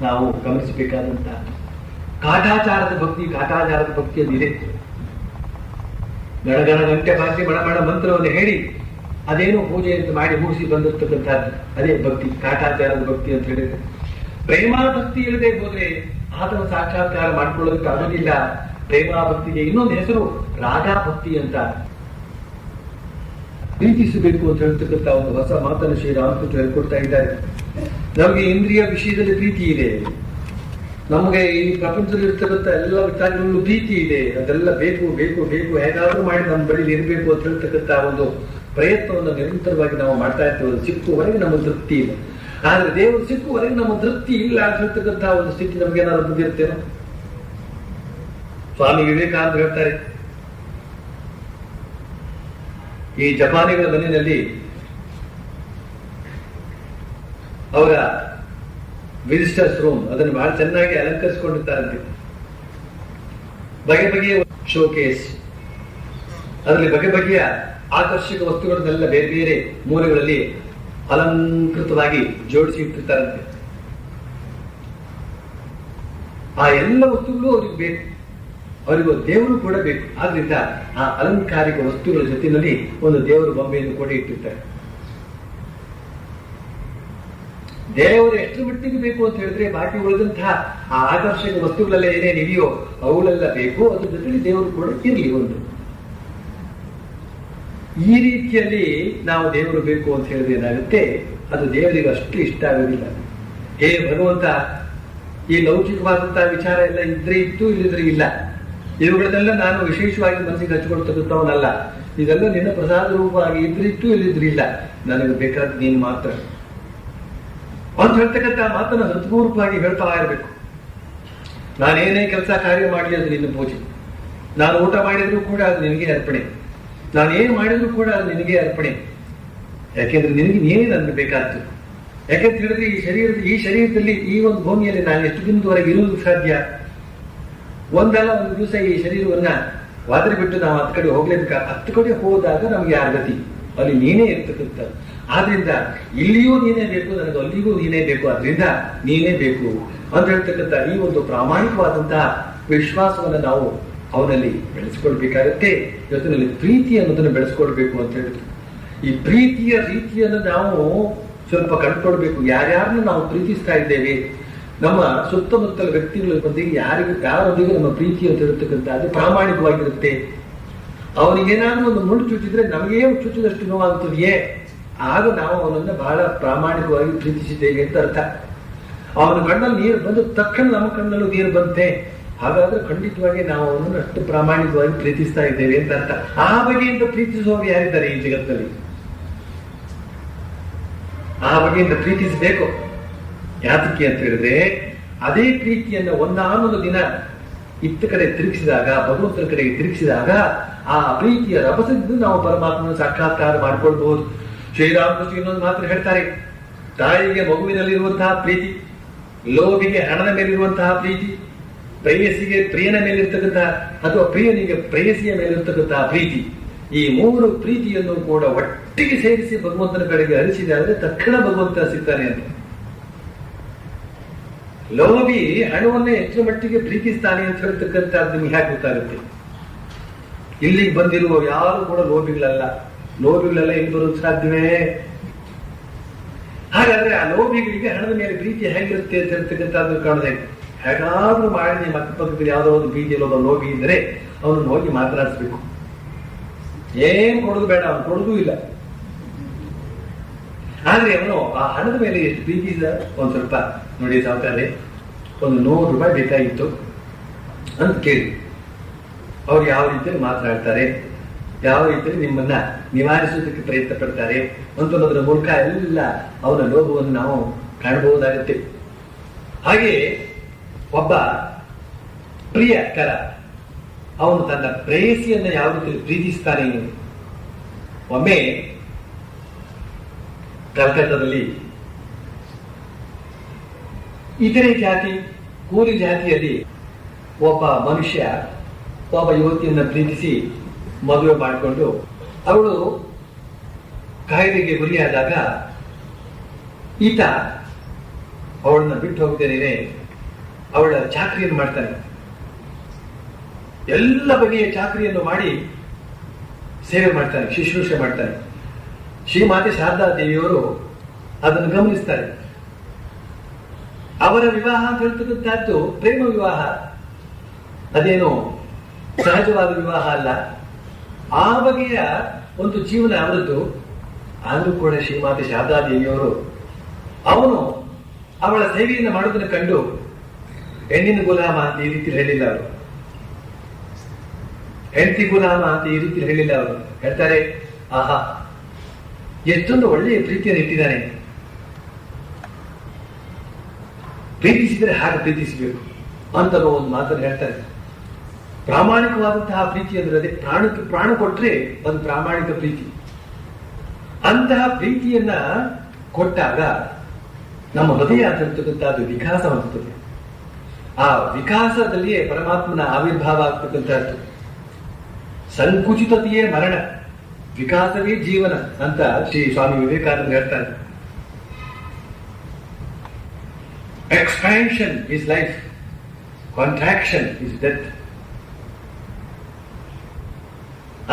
ನಾವು ಗಮನಿಸಬೇಕಾದಂತ. ಕಾಟಾಚಾರದ ಭಕ್ತಿ ಅದಿದೆ. ಗಣಗಣ ಗಂಟೆ ಬಾಕಿ ಮಣ ಮಂತ್ರವನ್ನು ಹೇಳಿ ಅದೇನೋ ಪೂಜೆ ಅಂತ ಮಾಡಿ ಮುಗಿಸಿ ಬಂದಿರ್ತಕ್ಕಂಥದ್ದು ಅದೇ ಭಕ್ತಿ, ಕಾಟಾಚಾರದ ಭಕ್ತಿ ಅಂತ ಹೇಳಿದ್ರೆ. ಪ್ರೇಮಾ ಭಕ್ತಿ ಇಲ್ಲದೆ ಹೋದ್ರೆ ಆತನ ಸಾಕ್ಷಾತ್ಕಾರ ಮಾಡ್ಕೊಳ್ಳೋದಕ್ಕಾಗೋದಿಲ್ಲ. ಪ್ರೇಮಾ ಭಕ್ತಿಗೆ ಇನ್ನೊಂದು ಹೆಸರು ರಾಗಾ ಭಕ್ತಿ ಅಂತ. ಪ್ರೀತಿಸಬೇಕು ಅಂತ ಹೇಳ್ತಕ್ಕಂಥ ಒಂದು ಹೊಸ ಮಾತನ್ನು ಶ್ರೀರಾಮಕೃಷ್ಣ ಹೇಳ್ಕೊಡ್ತಾ ಇದ್ದಾರೆ. ನಮಗೆ ಇಂದ್ರಿಯ ವಿಷಯದಲ್ಲಿ ಪ್ರೀತಿ ಇದೆ, ನಮಗೆ ಈ ಪ್ರಪಂಚದಲ್ಲಿ ಇರ್ತಕ್ಕಂಥ ಎಲ್ಲ ವಿಚಾರಗಳಲ್ಲೂ ಪ್ರೀತಿ ಇದೆ. ಅದೆಲ್ಲ ಬೇಕು ಬೇಕು ಬೇಕು, ಹೇಗಾದ್ರೂ ಮಾಡಿ ನಮ್ಮ ಬಳಿಲಿ ಇರಬೇಕು ಅಂತ ಹೇಳ್ತಕ್ಕಂಥ ಒಂದು ಪ್ರಯತ್ನವನ್ನು ನಿರಂತರವಾಗಿ ನಾವು ಮಾಡ್ತಾ ಇರ್ತೇವೆ. ಸಿಕ್ಕುವರೆಗೆ ನಮ್ಮ ತೃಪ್ತಿ ಇಲ್ಲ. ಆದ್ರೆ ದೇವರು ಸಿಕ್ಕುವರೆಗೆ ನಮ್ಮ ತೃಪ್ತಿ ಇಲ್ಲ ಅಂತ ಹೇಳ್ತಕ್ಕಂಥ ಒಂದು ಸ್ಥಿತಿ ನಮ್ಗೆ ಏನಾದ್ರು ಬಂದಿರ್ತೇನೋ? ಸ್ವಾಮಿ ವಿವೇಕಾನಂದ ಹೇಳ್ತಾರೆ, ಈ ಜಪಾನಿಗಳ ಮನೆಯಲ್ಲಿ ಅವರ ವಿಸಿಟರ್ಸ್ ರೂಮ್ ಅದನ್ನು ಬಹಳ ಚೆನ್ನಾಗಿ ಅಲಂಕರಿಸಿಕೊಂಡಿರ್ತಾರಂತೆ. ಬಗೆ ಬಗೆಯ ಶೋಕೇಸ್, ಅದರಲ್ಲಿ ಬಗೆ ಬಗೆಯ ಆಕರ್ಷಕ ವಸ್ತುಗಳನ್ನೆಲ್ಲ ಬೇರೆ ಬೇರೆ ಮೂಲೆಗಳಲ್ಲಿ ಅಲಂಕೃತವಾಗಿ ಜೋಡಿಸಿ ಇಟ್ಟಿರ್ತಾರಂತೆ. ಆ ಎಲ್ಲ ವಸ್ತುಗಳು ಅವ್ರಿಗೆ ಬೇಕು, ಅವರಿಗೂ ದೇವರು ಕೂಡ ಬೇಕು. ಆದ್ರಿಂದ ಆ ಅಲಂಕಾರಿಕ ವಸ್ತುಗಳ ಜೊತೆಯಲ್ಲಿ ಒಂದು ದೇವರ ಬೊಂಬೆಯನ್ನು ಕೂಡ ಇಟ್ಟಿರ್ತಾರೆ. ದೇವರು ಎಷ್ಟು ಮಟ್ಟಿಗೆ ಬೇಕು ಅಂತ ಹೇಳಿದ್ರೆ ಬಾಕಿ ಉಳಿದಂತಹ ಆ ಆಕರ್ಷಕ ವಸ್ತುಗಳೆಲ್ಲ ಏನೇನಿದೆಯೋ ಅವುಗಳೆಲ್ಲ ಬೇಕು, ಅದ್ರ ಜೊತೆಲಿ ದೇವರು ಕೂಡ ಇರಲಿ ಒಂದು. ಈ ರೀತಿಯಲ್ಲಿ ನಾವು ದೇವರು ಬೇಕು ಅಂತ ಹೇಳಿದ್ರೆ ಏನಾಗುತ್ತೆ, ಅದು ದೇವರಿಗೆ ಅಷ್ಟು ಇಷ್ಟ ಆಗೋದಿಲ್ಲ. ಹೇ ಭಗವಂತ, ಈ ಲೌಕಿಕವಾದಂತಹ ವಿಚಾರ ಎಲ್ಲ ಇದ್ರೆ ಇತ್ತು, ಇಲ್ಲಿದ್ರೆ ಇಲ್ಲ. ಇವುಗಳನ್ನೆಲ್ಲ ನಾನು ವಿಶೇಷವಾಗಿ ಮನಸ್ಸಿಗೆ ಹಚ್ಕೊಳ್ತಕ್ಕಂಥವನಲ್ಲ. ಇದೆಲ್ಲ ನಿನ್ನ ಪ್ರಸಾದ ರೂಪವಾಗಿ ಇದ್ರಿತ್ತು, ಇಲ್ಲಿದ್ರಿಲ್ಲ. ನನಗೆ ಬೇಕಾದ ನೀನು ಮಾತ್ರ ಅಂತ ಹೇಳ್ತಕ್ಕಂಥ ಮಾತನ್ನು ಹೃತ್ಪೂರ್ವಕವಾಗಿ ಹೇಳ್ತಾ ಇರಬೇಕು. ನಾನೇನೇ ಕೆಲಸ ಕಾರ್ಯ ಮಾಡಲಿ ಅದು ನಿನ್ನ ಪೂಜೆ. ನಾನು ಊಟ ಮಾಡಿದ್ರು ಕೂಡ ಅದು ನಿನಗೆ ಅರ್ಪಣೆ. ನಾನೇನು ಮಾಡಿದ್ರು ಕೂಡ ಅದು ನಿನಗೆ ಅರ್ಪಣೆ. ಯಾಕೆಂದ್ರೆ ನಿನಗೆ ನೀನೇ ನನಗೆ ಬೇಕಾದ್ದು. ಯಾಕೆಂತ ಹೇಳಿದ್ರೆ ಈ ಶರೀರದಲ್ಲಿ ಈ ಒಂದು ಭೂಮಿಯಲ್ಲಿ ನಾನು ಎಷ್ಟು ದಿನದವರೆಗೆ ಇರುವುದಕ್ಕೆ ಸಾಧ್ಯ? ಒಂದಲ್ಲ ಒಂದು ದಿವಸ ಈ ಶರೀರವನ್ನ ವಾದರೆ ಬಿಟ್ಟು ನಾವು ಹತ್ತು ಕಡೆ ಹೋಗ್ಲೇಬೇಕ. 10 ಕಡೆ ಹೋದಾಗ ನಮ್ಗೆ ಯಾರ ಗತಿ? ಅಲ್ಲಿ ನೀನೇ ಇರ್ತಕ್ಕಂಥ. ಆದ್ರಿಂದ ಇಲ್ಲಿಯೂ ನೀನೇ ಬೇಕು, ನನಗೆ ಅಲ್ಲಿಗೂ ನೀನೇ ಬೇಕು. ಆದ್ರಿಂದ ನೀನೇ ಬೇಕು ಅಂತ ಹೇಳ್ತಕ್ಕಂಥ ಈ ಒಂದು ಪ್ರಾಮಾಣಿಕವಾದಂತಹ ವಿಶ್ವಾಸವನ್ನು ನಾವು ಅವನಲ್ಲಿ ಬೆಳೆಸ್ಕೊಳ್ಬೇಕಾಗತ್ತೆ. ಜೊತೆಯಲ್ಲಿ ಪ್ರೀತಿ ಅನ್ನೋದನ್ನು ಬೆಳೆಸ್ಕೊಳ್ಬೇಕು ಅಂತ ಹೇಳಿದ್ರು. ಈ ಪ್ರೀತಿಯ ರೀತಿಯನ್ನು ನಾವು ಸ್ವಲ್ಪ ಕಂಡುಕೊಳ್ಬೇಕು. ಯಾರ್ಯಾರನ್ನು ನಾವು ಪ್ರೀತಿಸ್ತಾ ಇದ್ದೇವೆ, ನಮ್ಮ ಸುತ್ತಮುತ್ತಲ ವ್ಯಕ್ತಿಗಳ ಬಂದಿಗೆ ಯಾರೊಂದಿಗೆ ನಮ್ಮ ಪ್ರೀತಿ ಅಂತ ಹೇಳ್ತಕ್ಕಂಥದ್ದು ಪ್ರಾಮಾಣಿಕವಾಗಿರುತ್ತೆ. ಅವನಿಗೇನಾದ್ರೂ ಒಂದು ಮುಳ್ಳು ಚುಚ್ಚಿದ್ರೆ ನಮಗೇ ಚುಚ್ಚಿದಷ್ಟು ನೋವಾಗುತ್ತದೆಯೇ, ಆಗ ನಾವು ಅವನನ್ನ ಬಹಳ ಪ್ರಾಮಾಣಿಕವಾಗಿ ಪ್ರೀತಿಸಿದ್ದೇವೆ ಅಂತ ಅರ್ಥ. ಅವನ ಕಣ್ಣಲ್ಲಿ ನೀರು ಬಂದ ತಕ್ಷಣ ನಮ್ಮ ಕಣ್ಣಲ್ಲೂ ನೀರು ಬಂತೆ, ಹಾಗಾದ್ರೆ ಖಂಡಿತವಾಗಿ ನಾವು ಅವನನ್ನು ಅಷ್ಟು ಪ್ರಾಮಾಣಿಕವಾಗಿ ಪ್ರೀತಿಸ್ತಾ ಇದ್ದೇವೆ ಅಂತ ಅರ್ಥ. ಆ ಬಗೆಯಿಂದ ಪ್ರೀತಿಸುವವರು ಯಾರಿದ್ದಾರೆ ಈ ಜಗತ್ತಲ್ಲಿ? ಆ ಬಗೆಯಿಂದ ಪ್ರೀತಿಸಬೇಕು. ಯಾತಕ್ಕೆ ಅಂತ ಹೇಳಿದ್ರೆ ಅದೇ ಪ್ರೀತಿಯನ್ನ ಒಂದಾನೊಂದು ದಿನ ಇತ್ತ ಕಡೆ ತಿರುಗಿಸಿದಾಗ, ಭಗವಂತನ ಕಡೆಗೆ ತಿರುಗಿಸಿದಾಗ ಆ ಪ್ರೀತಿಯ ರಭಸದಿಂದ ನಾವು ಪರಮಾತ್ಮನ ಸಾಕ್ಷಾತ್ಕಾರ ಮಾಡಿಕೊಳ್ಬಹುದು. ಶ್ರೀರಾಮಕೃಷ್ಣ ಇನ್ನೊಂದು ಮಾತ್ರ ಹೇಳ್ತಾರೆ, ತಾಯಿಗೆ ಮಗುವಿನಲ್ಲಿರುವಂತಹ ಪ್ರೀತಿ, ಲೋಭಿಗೆ ಹಣದ ಮೇಲಿರುವಂತಹ ಪ್ರೀತಿ, ಪ್ರೇಯಸಿಗೆ ಪ್ರಿಯನ ಮೇಲಿರ್ತಕ್ಕಂತಹ ಅಥವಾ ಪ್ರಿಯನಿಗೆ ಪ್ರೇಯಸಿಯ ಮೇಲಿರ್ತಕ್ಕಂತಹ ಪ್ರೀತಿ, ಈ ಮೂರು ಪ್ರೀತಿಯನ್ನು ಕೂಡ ಒಟ್ಟಿಗೆ ಸೇರಿಸಿ ಭಗವಂತನ ಕಡೆಗೆ ಹರಿಸಿದರೆ ತಕ್ಷಣ ಭಗವಂತ ಸಿಗ್ತಾನೆ ಅಂತ. ಲೋಭಿ ಹಣವನ್ನೇ ಹೆಚ್ಚಿನ ಮಟ್ಟಿಗೆ ಪ್ರೀತಿಸ್ತಾನೆ ಅಂತ ಹೇಳ್ತಕ್ಕಂಥದ್ದು ನಿಮ್ಗೆ ಹೇಗೆ ಗೊತ್ತಾಗುತ್ತೆ? ಇಲ್ಲಿಗೆ ಬಂದಿರುವ ಯಾರು ಕೂಡ ಲೋಭಿಗಳಲ್ಲ. ಲೋಭಿಗಳೆಲ್ಲ ಇಲ್ಲಿ ಬರೋದು ಸಾಧ್ಯವೇ? ಹಾಗಾದ್ರೆ ಆ ಲೋಭಿಗಳಿಗೆ ಹಣದ ಮೇಲೆ ಪ್ರೀತಿ ಹೇಗಿರುತ್ತೆ ಅಂತ ಹೇಳ್ತಕ್ಕಂಥದ್ದು ಕಾಣದೆ, ಹೇಗಾದ್ರೂ ಮಾಡಿ ನಿಮ್ಮ ಅಕ್ಕಪಕ್ಕದಲ್ಲಿ ಯಾವುದೋ ಒಂದು ಬೀದಿಯಲ್ಲಿ ಒಬ್ಬ ಲೋಭಿ ಇದ್ರೆ ಅವನನ್ನು ಹೋಗಿ ಮಾತನಾಡಿಸ್ಬೇಕು. ಏನ್ ಕೊಡೋದು ಬೇಡ, ಅವನು ಕೊಡೋದೂ ಇಲ್ಲ. ಆದ್ರೆ ಅವನು ಆ ಹಣದ ಮೇಲೆ ಎಷ್ಟು ಪ್ರೀತಿ ಇದೆ, ಒಂದ್ ಸ್ವಲ್ಪ ನೋಡಿ ಸಾವುಕಾರೆ, ಒಂದು 100 ರೂಪಾಯಿ ಬೇಕಾಗಿತ್ತು ಅಂತ ಕೇಳಿ ಅವ್ರು ಯಾವ ರೀತಿಯಲ್ಲಿ ಮಾತನಾಡ್ತಾರೆ, ಯಾವ ರೀತಿಯಲ್ಲಿ ನಿಮ್ಮನ್ನ ನಿವಾರಿಸುವುದಕ್ಕೆ ಪ್ರಯತ್ನ ಪಡ್ತಾರೆ ಅಂತನ್ನೋದ್ರ ಮೂಲಕ ಎಲ್ಲ ಅವನ ಲೋಭವನ್ನು ನಾವು ಕಾಣಬಹುದಾಗುತ್ತೆ. ಹಾಗೆ ಒಬ್ಬ ಪ್ರಿಯಕರ ಅವನು ತನ್ನ ಪ್ರೇಯಸಿಯನ್ನ ಯಾವ ರೀತಿಯಲ್ಲಿ ಪ್ರೀತಿಸ್ತಾನೆ. ಒಮ್ಮೆ ಕಲ್ಕತ್ತಾದಲ್ಲಿ ಇತರೆ ಜಾತಿ, ಕೂಲಿ ಜಾತಿಯಲ್ಲಿ ಒಬ್ಬ ಮನುಷ್ಯ ಒಬ್ಬ ಯುವತಿಯನ್ನ ಪ್ರೀತಿಸಿ ಮದುವೆ ಮಾಡಿಕೊಂಡು ಅವಳು ಕಾಯಿಲೆಗೆ ಗುರಿಯಾದಾಗ ಈತ ಅವಳನ್ನ ಬಿಟ್ಟು ಹೋಗ್ತೇನೆ, ಅವಳ ಚಾಕರಿಯನ್ನು ಮಾಡ್ತಾನೆ. ಎಲ್ಲ ಬಗೆಯ ಚಾಕರಿಯನ್ನು ಮಾಡಿ ಸೇವೆ ಮಾಡ್ತಾನೆ, ಶುಶ್ರೂಷೆ ಮಾಡ್ತಾನೆ. ಶ್ರೀಮಾತೆ ಶಾರದಾ ದೇವಿಯವರು ಅದನ್ನು ಗಮನಿಸ್ತಾರೆ. ಅವರ ವಿವಾಹ ಅಂತ ಹೇಳ್ತಕ್ಕಂಥದ್ದು ಪ್ರೇಮ ವಿವಾಹ, ಅದೇನು ಸಹಜವಾದ ವಿವಾಹ ಅಲ್ಲ. ಆ ಬಗೆಯ ಒಂದು ಜೀವನ ಅವರದ್ದು. ಆದ್ರೂ ಕೂಡ ಶ್ರೀಮಾತೆ ಶಾರದಾ ದೇವಿಯವರು ಅವನು ಅವಳ ಸೇವೆಯನ್ನು ಮಾಡೋದನ್ನು ಕಂಡು ಹೆಣ್ಣಿನ ಗುಲಾಮ ಅಂತ ಈ ರೀತಿ ಹೇಳಿಲ್ಲ ಅವರು, ಹೆಂಡತಿ ಗುಲಾಮ ಅಂತ ಈ ರೀತಿ ಹೇಳಿಲ್ಲ ಅವರು. ಹೇಳ್ತಾರೆ, ಆಹಾ ಎಷ್ಟೊಂದು ಒಳ್ಳೆಯ ಪ್ರೀತಿಯನ್ನು ಇಟ್ಟಿದ್ದಾನೆ, ಪ್ರೀತಿಸಿದರೆ ಹಾಗೆ ಪ್ರೀತಿಸಬೇಕು ಅಂತ ಒಂದು ಮಾತನ್ನು ಹೇಳ್ತಾರೆ. ಪ್ರಾಮಾಣಿಕವಾದಂತಹ ಪ್ರೀತಿ ಅಂದ್ರೆ ಅದೇ, ಪ್ರಾಣಕ್ಕೆ ಪ್ರಾಣ ಕೊಟ್ರೆ ಅದು ಪ್ರಾಮಾಣಿಕ ಪ್ರೀತಿ. ಅಂತಹ ಪ್ರೀತಿಯನ್ನ ಕೊಟ್ಟಾಗ ನಮ್ಮ ಹೃದಯ ಅಂತಕ್ಕಂಥದ್ದು ವಿಕಾಸ ಹೊಂದುತ್ತದೆ. ಆ ವಿಕಾಸದಲ್ಲಿಯೇ ಪರಮಾತ್ಮನ ಆವಿರ್ಭಾವ ಆಗ್ತಕ್ಕಂಥದ್ದು. ಸಂಕುಚಿತತೆಯೇ ಮರಣ, ವಿಕಾಸವೇ ಜೀವನ ಅಂತ ಶ್ರೀ ಸ್ವಾಮಿ ವಿವೇಕಾನಂದ ಹೇಳ್ತಾರೆ. Expansion is life, contraction is death.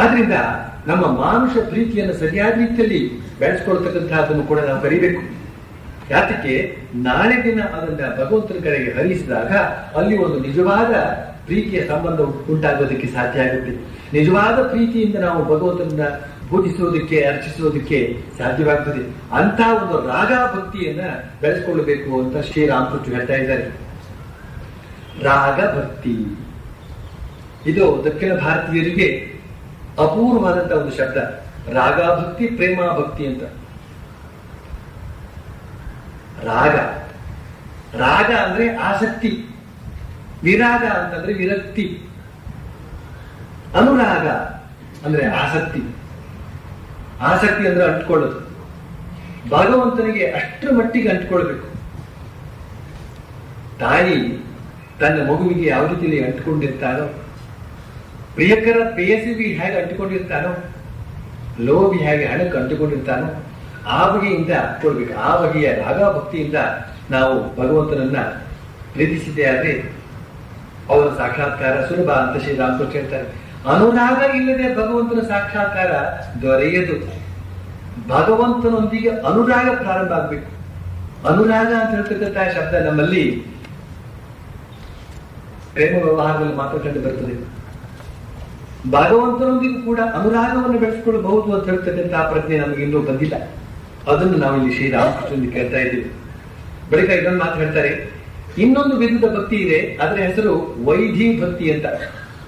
ಆದ್ರಿಂದ ನಮ್ಮ ಮಾನುಷ ಪ್ರೀತಿಯನ್ನು ಸರಿಯಾದ ರೀತಿಯಲ್ಲಿ ಬೆಳೆಸ್ಕೊಳ್ತಕ್ಕಂಥದ್ದನ್ನು ಕೂಡ ನಾವು ಕರಿಬೇಕು. ಯಾತಕ್ಕೆ? ನಾಳೆ ದಿನ ಅದನ್ನ ಭಗವಂತನ ಕಡೆಗೆ ಹರಿಸಿದಾಗ ಅಲ್ಲಿ ಒಂದು ನಿಜವಾದ ಪ್ರೀತಿಯ ಸಂಬಂಧ ಉಂಟಾಗೋದಕ್ಕೆ ಸಾಧ್ಯ ಆಗುತ್ತೆ. ನಿಜವಾದ ಪ್ರೀತಿಯಿಂದ ನಾವು ಭಗವಂತನನ್ನ ಪೂಜಿಸುವುದಕ್ಕೆ, ಅರ್ಚಿಸುವುದಕ್ಕೆ ಸಾಧ್ಯವಾಗ್ತದೆ. ಅಂತ ಒಂದು ರಾಗ ಭಕ್ತಿಯನ್ನ ಬೆಳೆಸ್ಕೊಳ್ಳಬೇಕು ಅಂತ ಶ್ರೀರಾಮಕೃಷ್ಣ ಹೇಳ್ತಾ ಇದ್ದಾರೆ. ರಾಗ ಭಕ್ತಿ ಇದು ದಕ್ಷಿಣ ಭಾರತೀಯರಿಗೆ ಅಪೂರ್ವವಾದಂತಹ ಒಂದು ಶಬ್ದ. ರಾಗ ಭಕ್ತಿ, ಪ್ರೇಮ ಭಕ್ತಿ ಅಂತ. ರಾಗ, ರಾಗ ಅಂದ್ರೆ ಆಸಕ್ತಿ, ವಿರಾಗ ಅಂತಂದ್ರೆ ವಿರಕ್ತಿ, ಅನುರಾಗ ಅಂದ್ರೆ ಆಸಕ್ತಿ. ಆಸಕ್ತಿ ಅಂದ್ರೆ ಅಂಟ್ಕೊಳ್ಳೋದು. ಭಗವಂತನಿಗೆ ಅಷ್ಟರ ಮಟ್ಟಿಗೆ ಅಂಟ್ಕೊಳ್ಬೇಕು. ತಾಯಿ ತನ್ನ ಮಗುವಿಗೆ ಯಾವ ರೀತಿಯಲ್ಲಿ ಅಂಟ್ಕೊಂಡಿರ್ತಾನೋ, ಪ್ರಿಯಕರ ಪ್ರೇಯಸಿಗೆ ಹೇಗೆ ಅಂಟಿಕೊಂಡಿರ್ತಾನೋ, ಲೋಭಿ ಹೇಗೆ ಹಣಕ್ಕೆ ಅಂಟಿಕೊಂಡಿರ್ತಾನೋ ಆ ಬಗೆಯಿಂದ ಅಂಟ್ಕೊಳ್ಬೇಕು. ಆ ಬಗೆಯ ರಾಗ ಭಕ್ತಿಯಿಂದ ನಾವು ಭಗವಂತನನ್ನ ಪ್ರೀತಿಸಿದ್ದೇ ಆದ್ರೆ ಅವರ ಸಾಕ್ಷಾತ್ಕಾರ ಸುಲಭ ಅಂತ ಶ್ರೀರಾಮಕೃಷ್ಣ ಹೇಳ್ತಾರೆ. ಅನುರಾಗ ಇಲ್ಲದೆ ಭಗವಂತನ ಸಾಕ್ಷಾತ್ಕಾರ ದೊರೆಯದು. ಭಗವಂತನೊಂದಿಗೆ ಅನುರಾಗ ಪ್ರಾರಂಭ ಆಗ್ಬೇಕು. ಅನುರಾಗ ಅಂತ ಹೇಳ್ತಕ್ಕಂಥ ಶಬ್ದ ನಮ್ಮಲ್ಲಿ ಪ್ರೇಮ ವ್ಯವಹಾರದಲ್ಲಿ ಮಾತ್ರ ಕಂಡು ಬರ್ತದೆ. ಭಗವಂತನೊಂದಿಗೂ ಕೂಡ ಅನುರಾಗವನ್ನು ಬೆಳೆಸಿಕೊಳ್ಳಬಹುದು ಅಂತ ಹೇಳ್ತಕ್ಕಂಥ ಪ್ರಜ್ಞೆ ನಮಗೆ ಇನ್ನೂ ಬಂದಿಲ್ಲ. ಅದನ್ನು ನಾವು ಇಲ್ಲಿ ಶ್ರೀರಾಮಕೃಷ್ಣನಿಗೆ ಕೇಳ್ತಾ ಇದ್ದೀವಿ. ಬಳಿಕ ಇದನ್ನು ಮಾತು ಹೇಳ್ತಾರೆ, ಇನ್ನೊಂದು ವಿಧದ ಭಕ್ತಿ ಇದೆ, ಅದರ ಹೆಸರು ವೈಧಿ ಭಕ್ತಿ ಅಂತ.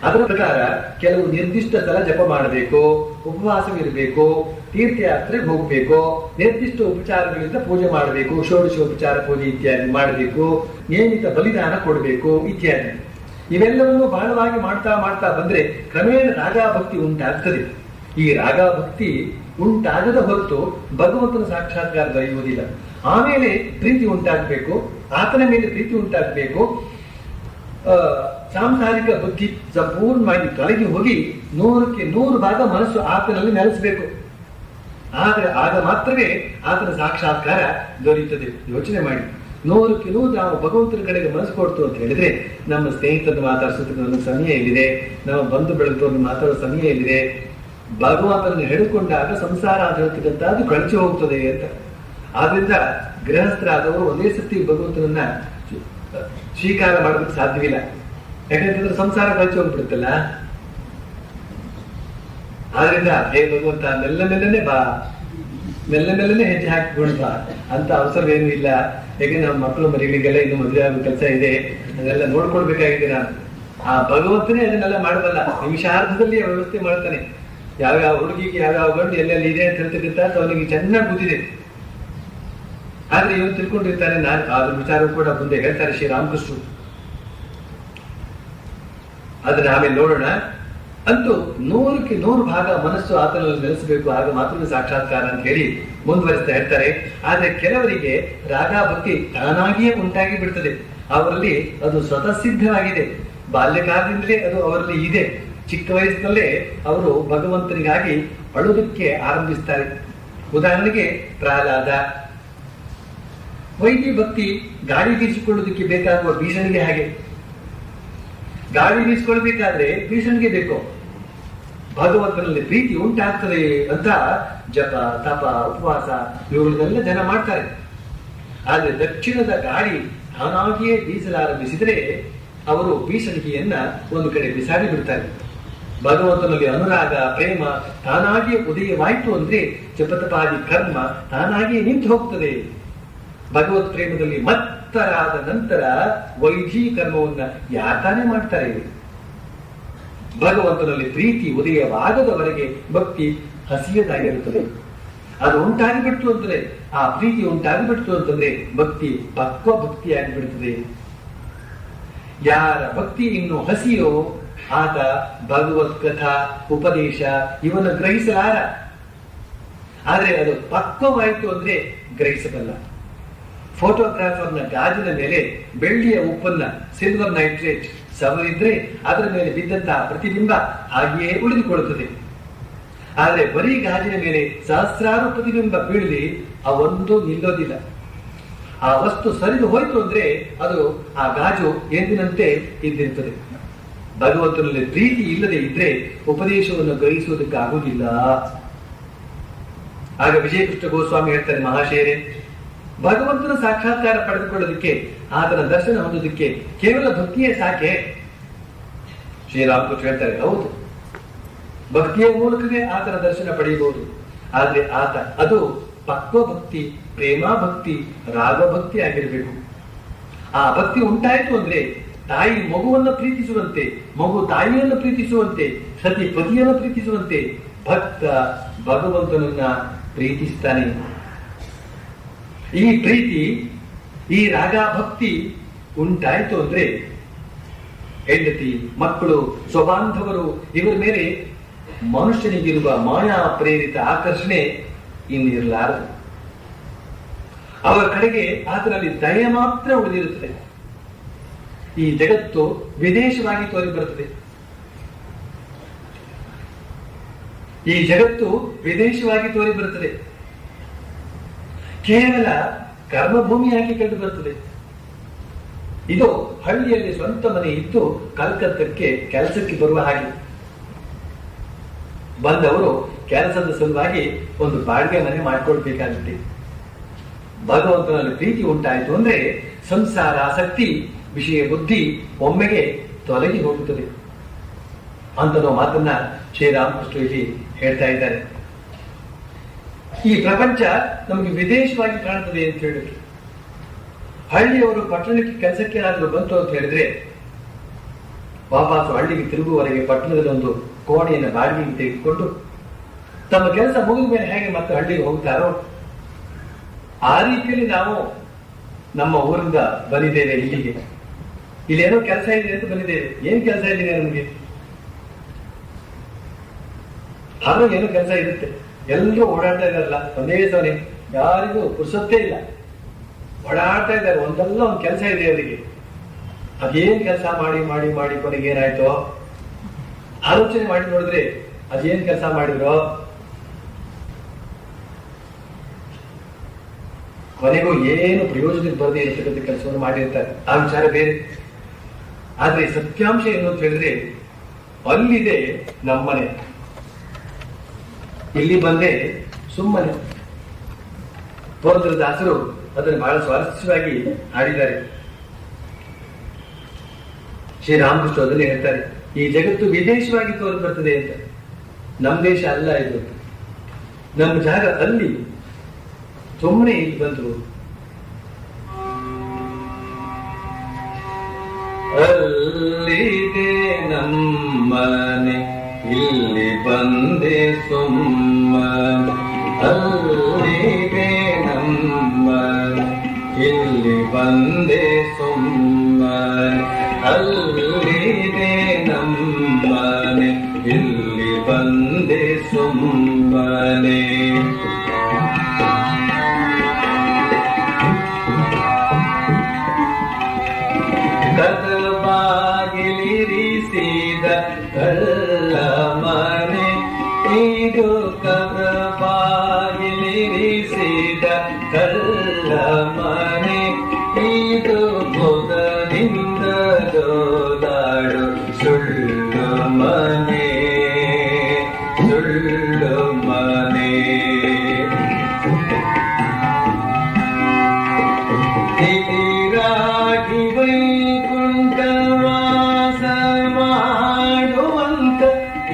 ಅದರ ಪ್ರಕಾರ ಕೆಲವು ನಿರ್ದಿಷ್ಟ ಸ್ಥಳ ಜಪ ಮಾಡಬೇಕು, ಉಪವಾಸವಿರಬೇಕು, ತೀರ್ಥಯಾತ್ರೆಗೆ ಹೋಗಬೇಕು, ನಿರ್ದಿಷ್ಟ ಉಪಚಾರಗಳಿಂದ ಪೂಜೆ ಮಾಡಬೇಕು, ಷೋಡಶೋಪಚಾರ ಪೂಜೆ ಇತ್ಯಾದಿ ಮಾಡಬೇಕು, ನಿಯಮಿತ ಬಲಿದಾನ ಕೊಡಬೇಕು ಇತ್ಯಾದಿ. ಇವೆಲ್ಲವನ್ನು ಬಹಳವಾಗಿ ಮಾಡ್ತಾ ಮಾಡ್ತಾ ಬಂದ್ರೆ ಕ್ರಮೇಣ ರಾಗಭಕ್ತಿ ಉಂಟಾಗ್ತದೆ. ಈ ರಾಗಭಕ್ತಿ ಉಂಟಾಗದ ಹೊರತು ಭಗವಂತನ ಸಾಕ್ಷಾತ್ಕಾರ ದೊರೆಯುವುದಿಲ್ಲ. ಆಮೇಲೆ ಪ್ರೀತಿ ಉಂಟಾಗಬೇಕು, ಆತನ ಮೇಲೆ ಪ್ರೀತಿ ಉಂಟಾಗಬೇಕು. ಸಾಂಸಾರಿಕ ಬುದ್ಧಿ ಸಂಪೂರ್ಣವಾಗಿ ತೊಲಗಿ ಹೋಗಿ 100ಕ್ಕೆ 100% ಮನಸ್ಸು ಆತನಲ್ಲಿ ನೆಲೆಸಬೇಕು. ಆದರೆ ಆಗ ಮಾತ್ರವೇ ಆತನ ಸಾಕ್ಷಾತ್ಕಾರ ದೊರೆಯುತ್ತದೆ. ಯೋಚನೆ ಮಾಡಿ, 100ಕ್ಕೆ 100 ನಾವು ಭಗವಂತನ ಕಡೆಗೆ ಮನಸ್ಸು ಕೊಡ್ತು ಅಂತ ಹೇಳಿದ್ರೆ, ನಮ್ಮ ಸ್ನೇಹಿತರನ್ನು ಮಾತಾಡಿಸೋದಕ್ಕೆ ನಮಗೆ ಸಮಯ ಇಲ್ಲಿದೆ, ನಮ್ಮ ಬಂಧು ಬೆಳಕನ್ನು ಮಾತಾಡೋ ಸಮಯ ಇಲ್ಲಿದೆ. ಭಗವಂತನನ್ನು ಹಿಡಿದುಕೊಂಡಾಗ ಸಂಸಾರ ಅಂತ ಹೇಳ್ತಕ್ಕಂಥದ್ದು ಕಳಚಿ ಹೋಗ್ತದೆ ಅಂತ. ಆದ್ರಿಂದ ಗೃಹಸ್ಥರಾದವರು ಒಂದೇ ಸತಿ ಭಗವಂತನನ್ನ ಸ್ವೀಕಾರ ಮಾಡೋದಕ್ಕೆ ಸಾಧ್ಯವಿಲ್ಲ. ಯಾಕಂತಂದ್ರೆ ಸಂಸಾರ ಕಳಚಿ ಹೋಗ್ಬಿಡುತ್ತಲ್ಲ. ಆದ್ರಿಂದ ಹೇ ಭಗವಂತ ಮೆಲ್ಲ ಮೆಲ್ಲನೆ ಬಾ, ಮೆಲ್ಲ ಮೆಲ್ಲನೆ ಹೆಜ್ಜೆ ಹಾಕಿಕೊಂಡು ಬಾ ಅಂತ ಅವಸರವೇನು ಇಲ್ಲ. ಯಾಕೆ ನಮ್ಮ ಮಕ್ಕಳು ಮರಿಗಳಿಗೆಲ್ಲ ಇನ್ನು ಮದುವೆ ಆಗೋ ಕೆಲಸ ಇದೆ, ಅದೆಲ್ಲ ನೋಡ್ಕೊಳ್ಬೇಕಾಗಿದೆ. ನಾನು ಆ ಭಗವಂತನೇ ಅದನ್ನೆಲ್ಲ ಮಾಡಬಲ್ಲ. ನಿಮಿಷಾರ್ಧದಲ್ಲಿ ವ್ಯವಸ್ಥೆ ಮಾಡ್ತಾನೆ. ಯಾವ್ಯಾವ ಹುಡುಗಿಗೆ ಯಾವ್ಯಾವ ಗಂಡು ಎಲ್ಲೆಲ್ಲಿ ಇದೆ ಅಂತ ಹೇಳ್ತಕ್ಕಂಥ ಅವನಿಗೆ ಚೆನ್ನಾಗಿ ಗೊತ್ತಿದೆ. ಆದ್ರೆ ಇವನು ತಿಳ್ಕೊಂಡಿರ್ತಾನೆ. ನಾನು ಅದ್ರ ವಿಚಾರ ಕೂಡ ಮುಂದೆ ಹೇಳ್ತಾರೆ ಶ್ರೀರಾಮಕೃಷ್ಣ. ಅದನ್ನ ಆಮೇಲೆ ನೋಡೋಣ. ಅಂತೂ 100ಕ್ಕೆ 100% ಮನಸ್ಸು ಆತನಲ್ಲಿ ನೆಲೆಸಬೇಕು, ಆಗ ಮಾತ್ರ ಸಾಕ್ಷಾತ್ಕಾರ ಅಂತ ಹೇಳಿ ಮುಂದುವರಿಸ್ತಾ ಇರ್ತಾರೆ. ಆದ್ರೆ ಕೆಲವರಿಗೆ ರಾಗಭಕ್ತಿ ತಾನಾಗಿಯೇ ಉಂಟಾಗಿ ಬಿಡ್ತದೆ. ಅವರಲ್ಲಿ ಅದು ಸ್ವತಃ ಸಿದ್ಧವಾಗಿದೆ. ಬಾಲ್ಯಕಾಲದಿಂದಲೇ ಅದು ಅವರಲ್ಲಿ ಇದೆ. ಚಿಕ್ಕ ವಯಸ್ಸಿನಲ್ಲೇ ಅವರು ಭಗವಂತನಿಗಾಗಿ ಅಳುವುದಕ್ಕೆ ಆರಂಭಿಸ್ತಾರೆ. ಉದಾಹರಣೆಗೆ ಪ್ರಹ್ಲಾದ. ವೈದ್ಯ ಭಕ್ತಿ ಗಾಳಿ ಬೀಸಿಕೊಳ್ಳುವುದಕ್ಕೆ ಬೇಕಾಗುವ ಭೀಷಣಿಗೆ ಹಾಗೆ. ಗಾಳಿ ಬೀಸಿಕೊಳ್ಬೇಕಾದ್ರೆ ಭೀಷಣಿಗೆ ಬೇಕು. ಭಗವಂತನಲ್ಲಿ ಪ್ರೀತಿ ಉಂಟಾಗ್ತದೆ ಅಂತ ಜಪ, ತಪ, ಉಪವಾಸ ಇವುಗಳನ್ನೆಲ್ಲ ಜನ ಮಾಡ್ತಾರೆ. ಆದ್ರೆ ದಕ್ಷಿಣದ ಗಾಳಿ ತಾನಾಗಿಯೇ ಬೀಸಲಾರಂಭಿಸಿದ್ರೆ ಅವರು ಭೀಷಣಿಗೆಯನ್ನ ಒಂದು ಕಡೆ ಬಿಸಾಡಿ ಬಿಡ್ತಾರೆ. ಭಗವಂತನಲ್ಲಿ ಅನುರಾಗ, ಪ್ರೇಮ ತಾನಾಗಿಯೇ ಉದಯವಾಯಿತು ಅಂದ್ರೆ ಜಪತಪಾದಿ ಕರ್ಮ ತಾನಾಗಿಯೇ ನಿಂತು ಹೋಗ್ತದೆ. ಭಗವತ್ ಪ್ರೇಮದಲ್ಲಿ ಮತ್ತರಾದ ನಂತರ ವೈಧಿ ಕರ್ಮವನ್ನ ಯಾತಾನೆ ಮಾಡ್ತಾರೆ. ಭಗವಂತನಲ್ಲಿ ಪ್ರೀತಿ ಉದಯವಾಗದವರೆಗೆ ಭಕ್ತಿ ಹಸಿಯದಾಗಿರುತ್ತದೆ. ಅದು ಉಂಟಾಗಿಬಿಡ್ತು ಅಂತಂದ್ರೆ, ಆ ಪ್ರೀತಿ ಉಂಟಾಗಿಬಿಡ್ತು ಅಂತಂದ್ರೆ ಭಕ್ತಿ ಪಕ್ವ ಭಕ್ತಿಯಾಗಿಬಿಡ್ತದೆ. ಯಾರ ಭಕ್ತಿ ಇನ್ನು ಹಸಿಯೋ ಆತ ಭಗವತ್ ಕಥಾ ಉಪದೇಶ ಇವನ್ನು ಗ್ರಹಿಸಲಾರ. ಆದ್ರೆ ಅದು ಪಕ್ವವಾಯಿತು ಅಂದ್ರೆ ಗ್ರಹಿಸಬಲ್ಲ. ಫೋಟೋಗ್ರಾಫರ್ನ ಗಾಜಿನ ಮೇಲೆ ಬೆಳ್ಳಿಯ ಉಪ್ಪನ್ನ, ಸಿಲ್ವರ್ ನೈಟ್ರೇಟ್ ಸವರಿದ್ರೆ ಅದರ ಮೇಲೆ ಬಿದ್ದಂತಹ ಪ್ರತಿಬಿಂಬ ಹಾಗೆಯೇ ಉಳಿದುಕೊಳ್ಳುತ್ತದೆ. ಆದ್ರೆ ಬರೀ ಗಾಜಿನ ಮೇಲೆ ಸಹಸ್ರಾರು ಪ್ರತಿಬಿಂಬ ಬೀಳಲಿ ಅವೊಂದು ನಿಲ್ಲೋದಿಲ್ಲ. ಆ ವಸ್ತು ಸರಿದು ಹೋಯ್ತು ಅಂದ್ರೆ ಅದು ಆ ಗಾಜು ಎಂದಿನಂತೆ ಇದ್ದಿರ್ತದೆ. ಭಗವಂತನಲ್ಲಿ ಪ್ರೀತಿ ಇಲ್ಲದೆ ಇದ್ರೆ ಉಪದೇಶವನ್ನು ಗ್ರಹಿಸುವುದಕ್ಕೆ ಆಗುವುದಿಲ್ಲ. ಆಗ ವಿಜಯಕೃಷ್ಣ ಗೋಸ್ವಾಮಿ ಹೇಳ್ತಾರೆ, ಮಹಾಶಯರೇ, ಭಗವಂತನ ಸಾಕ್ಷಾತ್ಕಾರ ಪಡೆದುಕೊಳ್ಳೋದಕ್ಕೆ, ಆತನ ದರ್ಶನ ಹೊಂದೋದಕ್ಕೆ ಕೇವಲ ಭಕ್ತಿಯೇ ಸಾಕೆ? ಶ್ರೀರಾಮಕೃಷ್ಣ ಹೇಳ್ತಾರೆ, ಹೌದು, ಭಕ್ತಿಯ ಮೂಲಕವೇ ಆತನ ದರ್ಶನ ಪಡೆಯಬಹುದು. ಆದ್ರೆ ಆತ ಅದು ಪಕ್ವ ಭಕ್ತಿ, ಪ್ರೇಮಾ ಭಕ್ತಿ, ರಾಗ ಭಕ್ತಿ ಆಗಿರಬೇಕು. ಆ ಭಕ್ತಿ ಉಂಟಾಯಿತು ಅಂದ್ರೆ ತಾಯಿ ಮಗುವನ್ನು ಪ್ರೀತಿಸುವಂತೆ, ಮಗು ತಾಯಿಯನ್ನು ಪ್ರೀತಿಸುವಂತೆ, ಸತಿ ಪತಿಯನ್ನು ಪ್ರೀತಿಸುವಂತೆ ಭಕ್ತ ಭಗವಂತನನ್ನ ಪ್ರೀತಿಸ್ತಾನೆ. ಈ ಪ್ರೀತಿ, ಈ ರಾಗ ಭಕ್ತಿ ಉಂಟಾಯಿತು ಅಂದ್ರೆ ಹೆಂಡತಿ, ಮಕ್ಕಳು, ಸ್ವಬಾಂಧವರು ಇವರ ಮೇಲೆ ಮನುಷ್ಯನಿಗಿರುವ ಮಾಯಾ ಪ್ರೇರಿತ ಆಕರ್ಷಣೆ ಇನ್ನಿರಲಾರದು. ಅವರ ಕಡೆಗೆ ಆತನಲ್ಲಿ ದಯ ಮಾತ್ರ ಉಳಿದಿರುತ್ತದೆ. ಈ ಜಗತ್ತು ವಿದೇಶವಾಗಿ ತೋರಿ ಬರುತ್ತದೆ. ಈ ಜಗತ್ತು ವಿದೇಶವಾಗಿ ತೋರಿ ಬರುತ್ತದೆ. ಕೇವಲ ಕರ್ಮಭೂಮಿಯಾಗಿ ಕಂಡು ಬರುತ್ತದೆ. ಇದು ಹಳ್ಳಿಯಲ್ಲಿ ಸ್ವಂತ ಮನೆ ಇದ್ದು ಕಲ್ಕತ್ತಕ್ಕೆ ಕೆಲಸಕ್ಕೆ ಬರುವ ಹಾಗೆ. ಬಂದವರು ಕೆಲಸದ ಸಲುವಾಗಿ ಒಂದು ಬಾಡಿಗೆ ಮನೆ ಮಾಡ್ಕೊಳ್ಬೇಕಾಗುತ್ತೆ. ಭಗವಂತನಲ್ಲಿ ಪ್ರೀತಿ ಉಂಟಾಯಿತು ಅಂದ್ರೆ ಸಂಸಾರ ಆಸಕ್ತಿ, ವಿಷಯ ಬುದ್ಧಿ ಒಮ್ಮೆಗೆ ತೊಲಗಿ ಹೋಗುತ್ತದೆ ಅಂತ ಮಾತನ್ನ ಶ್ರೀರಾಮಕೃಷ್ಣ ಇಲ್ಲಿ ಹೇಳ್ತಾ ಇದ್ದಾರೆ. ಈ ಪ್ರಪಂಚ ನಮಗೆ ವಿದೇಶವಾಗಿ ಕಾಣ್ತದೆ ಅಂತ ಹೇಳಿದ್ರು. ಹಳ್ಳಿಯವರು ಪಟ್ಟಣಕ್ಕೆ ಕೆಲಸಕ್ಕೆ ಏನಾದರೂ ಬಂತು ಅಂತ ಹೇಳಿದ್ರೆ ವಾಪಸ್ ಹಳ್ಳಿಗೆ ತಿರುಗುವವರೆಗೆ ಪಟ್ಟಣದಲ್ಲಿ ಒಂದು ಕೋಣೆಯನ್ನು ಬಾಡಿಗೆಗೆ ತೆಗೆದುಕೊಂಡು ತಮ್ಮ ಕೆಲಸ ಮುಗಿದ ಮೇಲೆ ಹೇಗೆ ಮತ್ತೆ ಹಳ್ಳಿಗೆ ಹೋಗ್ತಾರೋ ಆ ರೀತಿಯಲ್ಲಿ ನಾವು ನಮ್ಮ ಊರಿಂದ ಬಂದಿದ್ದೇವೆ ಇಲ್ಲಿಗೆ. ಇಲ್ಲೇನೋ ಕೆಲಸ ಇದೆ ಅಂತ ಬಂದಿದ್ದೇವೆ. ಏನ್ ಕೆಲಸ ಇದೆ ನಮ್ಗೆ? ಆದ್ರೂ ಏನೋ ಕೆಲಸ ಇರುತ್ತೆ. ಎಲ್ಲರೂ ಓಡಾಡ್ತಾ ಇದಾರಲ್ಲ ಒಂದೇ ಸವನೆ, ಯಾರಿಗೂ ಪುರ್ಸೊತ್ತೇ ಇಲ್ಲ, ಓಡಾಡ್ತಾ ಇದ್ದಾರೆ. ಒಂದಲ್ಲ ಒಂದು ಕೆಲಸ ಇದೆ ಅವರಿಗೆ. ಅದೇನ್ ಕೆಲಸ ಮಾಡಿ ಮಾಡಿ ಮಾಡಿ ಕೊನೆಗೆ ಏನಾಯ್ತು? ಆಲೋಚನೆ ಮಾಡಿ ನೋಡಿದ್ರೆ ಅದೇನ್ ಕೆಲಸ ಮಾಡಿದ್ರು ಕೊನೆಗೂ ಏನು ಪ್ರಯೋಜನಕ್ಕೆ ಬರದೇ ಇರತಕ್ಕಂಥ ಕೆಲಸವನ್ನು ಮಾಡಿರ್ತಾರೆ. ಆ ವಿಚಾರ ಬೇರೆ. ಆದ್ರೆ ಸತ್ಯಾಂಶ ಏನು ಅಂತ ಹೇಳಿದ್ರೆ ಅಲ್ಲಿದೆ ನಮ್ಮನೆ, ಇಲ್ಲಿ ಬಂದೆ ಸುಮ್ಮನೆ. ಪುರಂದರದಾಸರು ಅದನ್ನು ಬಹಳ ಸ್ವಾರಸ್ಯವಾಗಿ ಹಾಡಿದ್ದಾರೆ. ಶ್ರೀರಾಮಕೃಷ್ಣ ಅದನ್ನೇ ಹೇಳ್ತಾರೆ, ಈ ಜಗತ್ತು ವಿದೇಶವಾಗಿ ತೋರಿ ಬರ್ತದೆ ಅಂತ. ನಮ್ಮ ದೇಶ ಅಲ್ಲ ಇದು, ನಮ್ಮ ಜಾಗ ಅಲ್ಲಿ. ಸುಮ್ಮನೆ ಇಲ್ಲಿ ಬಂದ್ರು. ಅಲ್ಲಿದೆ ನಮ್ಮನೆ, ಇಲ್ಲಿ ಬಂದೆ ಸುಮ್ಮನೆ. ಅಲ್ಲಿದೆ ನಮ್ಮನೆ, ಇಲ್ಲಿ ಬಂದೆ ಸುಮ್ಮನೆ. ಅಲ್ಲಿದೆ ನಮ್ಮನೆ, ಇಲ್ಲಿ ಬಂದೆ ಸುಮ್ಮನೆ. ಕದಬಾಗಿಲಿರಿಸಿದ ಕಳ್ಳ ಮನೆ, ಇದು ಕದಬಾಗಿಲಿರಿಸಿದ ಕಳ್ಳ ಮನೆ. ಇದು ಮೊದಲಿಂದ ಜೋದಾಡು ಸುಳ್ಳು ಮನೆ, ಸುಳ್ಳು ಮನೆ. ಇದಿರಾಗಿ ವೈಕುಂಠವಾಸ ಮಾಡುವಂತ,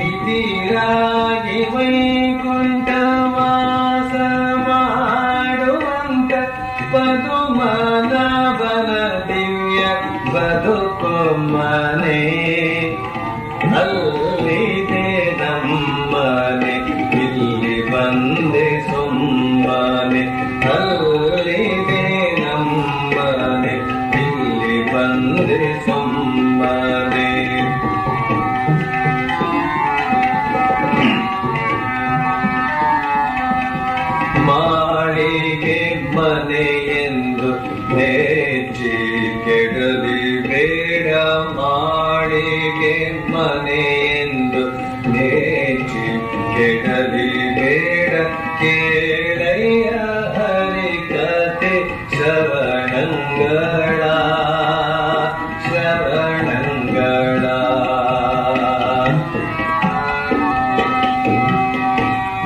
ಇದಿರಾಗಿ ವೈಕುಂಠವಾಸ ಮಾಡುವಂತ ಪದುಮನಾಭನ ದಿವ್ಯ ಬದುಕು ಮನೆ. ಅಲ್ಲಿದೆ ನಮ್ಮನೆ, ಇಲ್ಲಿ ಬಂದೆ ಸುಮ್ಮನೆ. ಅಲ್ಲಿದೆ ನಮ್ಮನೆ, ಇಲ್ಲಿ ಬಂದೆ ಸುಮ್ಮನೆ. ಮಾಳಿಗೆ ಮನೆಯೆಂದು ನೆಚ್ಚಿ ಕೆಡಲಿ ಬೇಡ, ಮಾಳಿಗೆ ಮನೆಯೆಂದು ನೆಚ್ಚಿ ಕೆಡಲಿ ಬೇಡ. ಕೇಳಯ್ಯ ಹರಿಕತೆ ಶ್ರವಣಂಗಳ, ಶ್ರವಣಂಗಳ.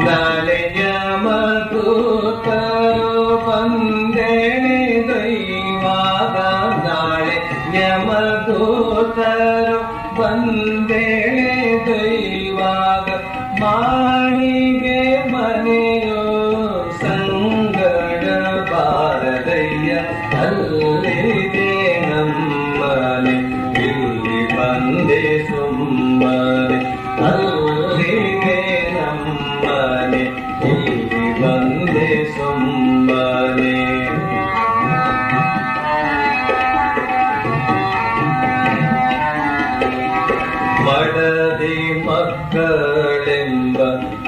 ನಾಳೆ ಯಮದೂತರು ಬಂದೇನೆ ದೈವಾಗ, ನಾಳೆ ಯಮದೂತರು ಬಂದೇನೆ ದೈವಾಗ. ಮಾಳಿಗೆ ಮನೆಯೋ ಸಂಗಡ ಬಾರದಯ್ಯ, ಅಲ್ಲಿದೆ ನಮ್ಮನೆ, ಇಲ್ಲಿ ಬಂದೆ ಸುಮ್ಮನೆ. ಅಲ್ಲಿದೆ ನಮ್ಮನೆ, ಇಲ್ಲಿ ಬಂದೆ ಸುಮ್ಮನೆ. ಮಡದಿ ಮಕ್ಕಳೆಂಬ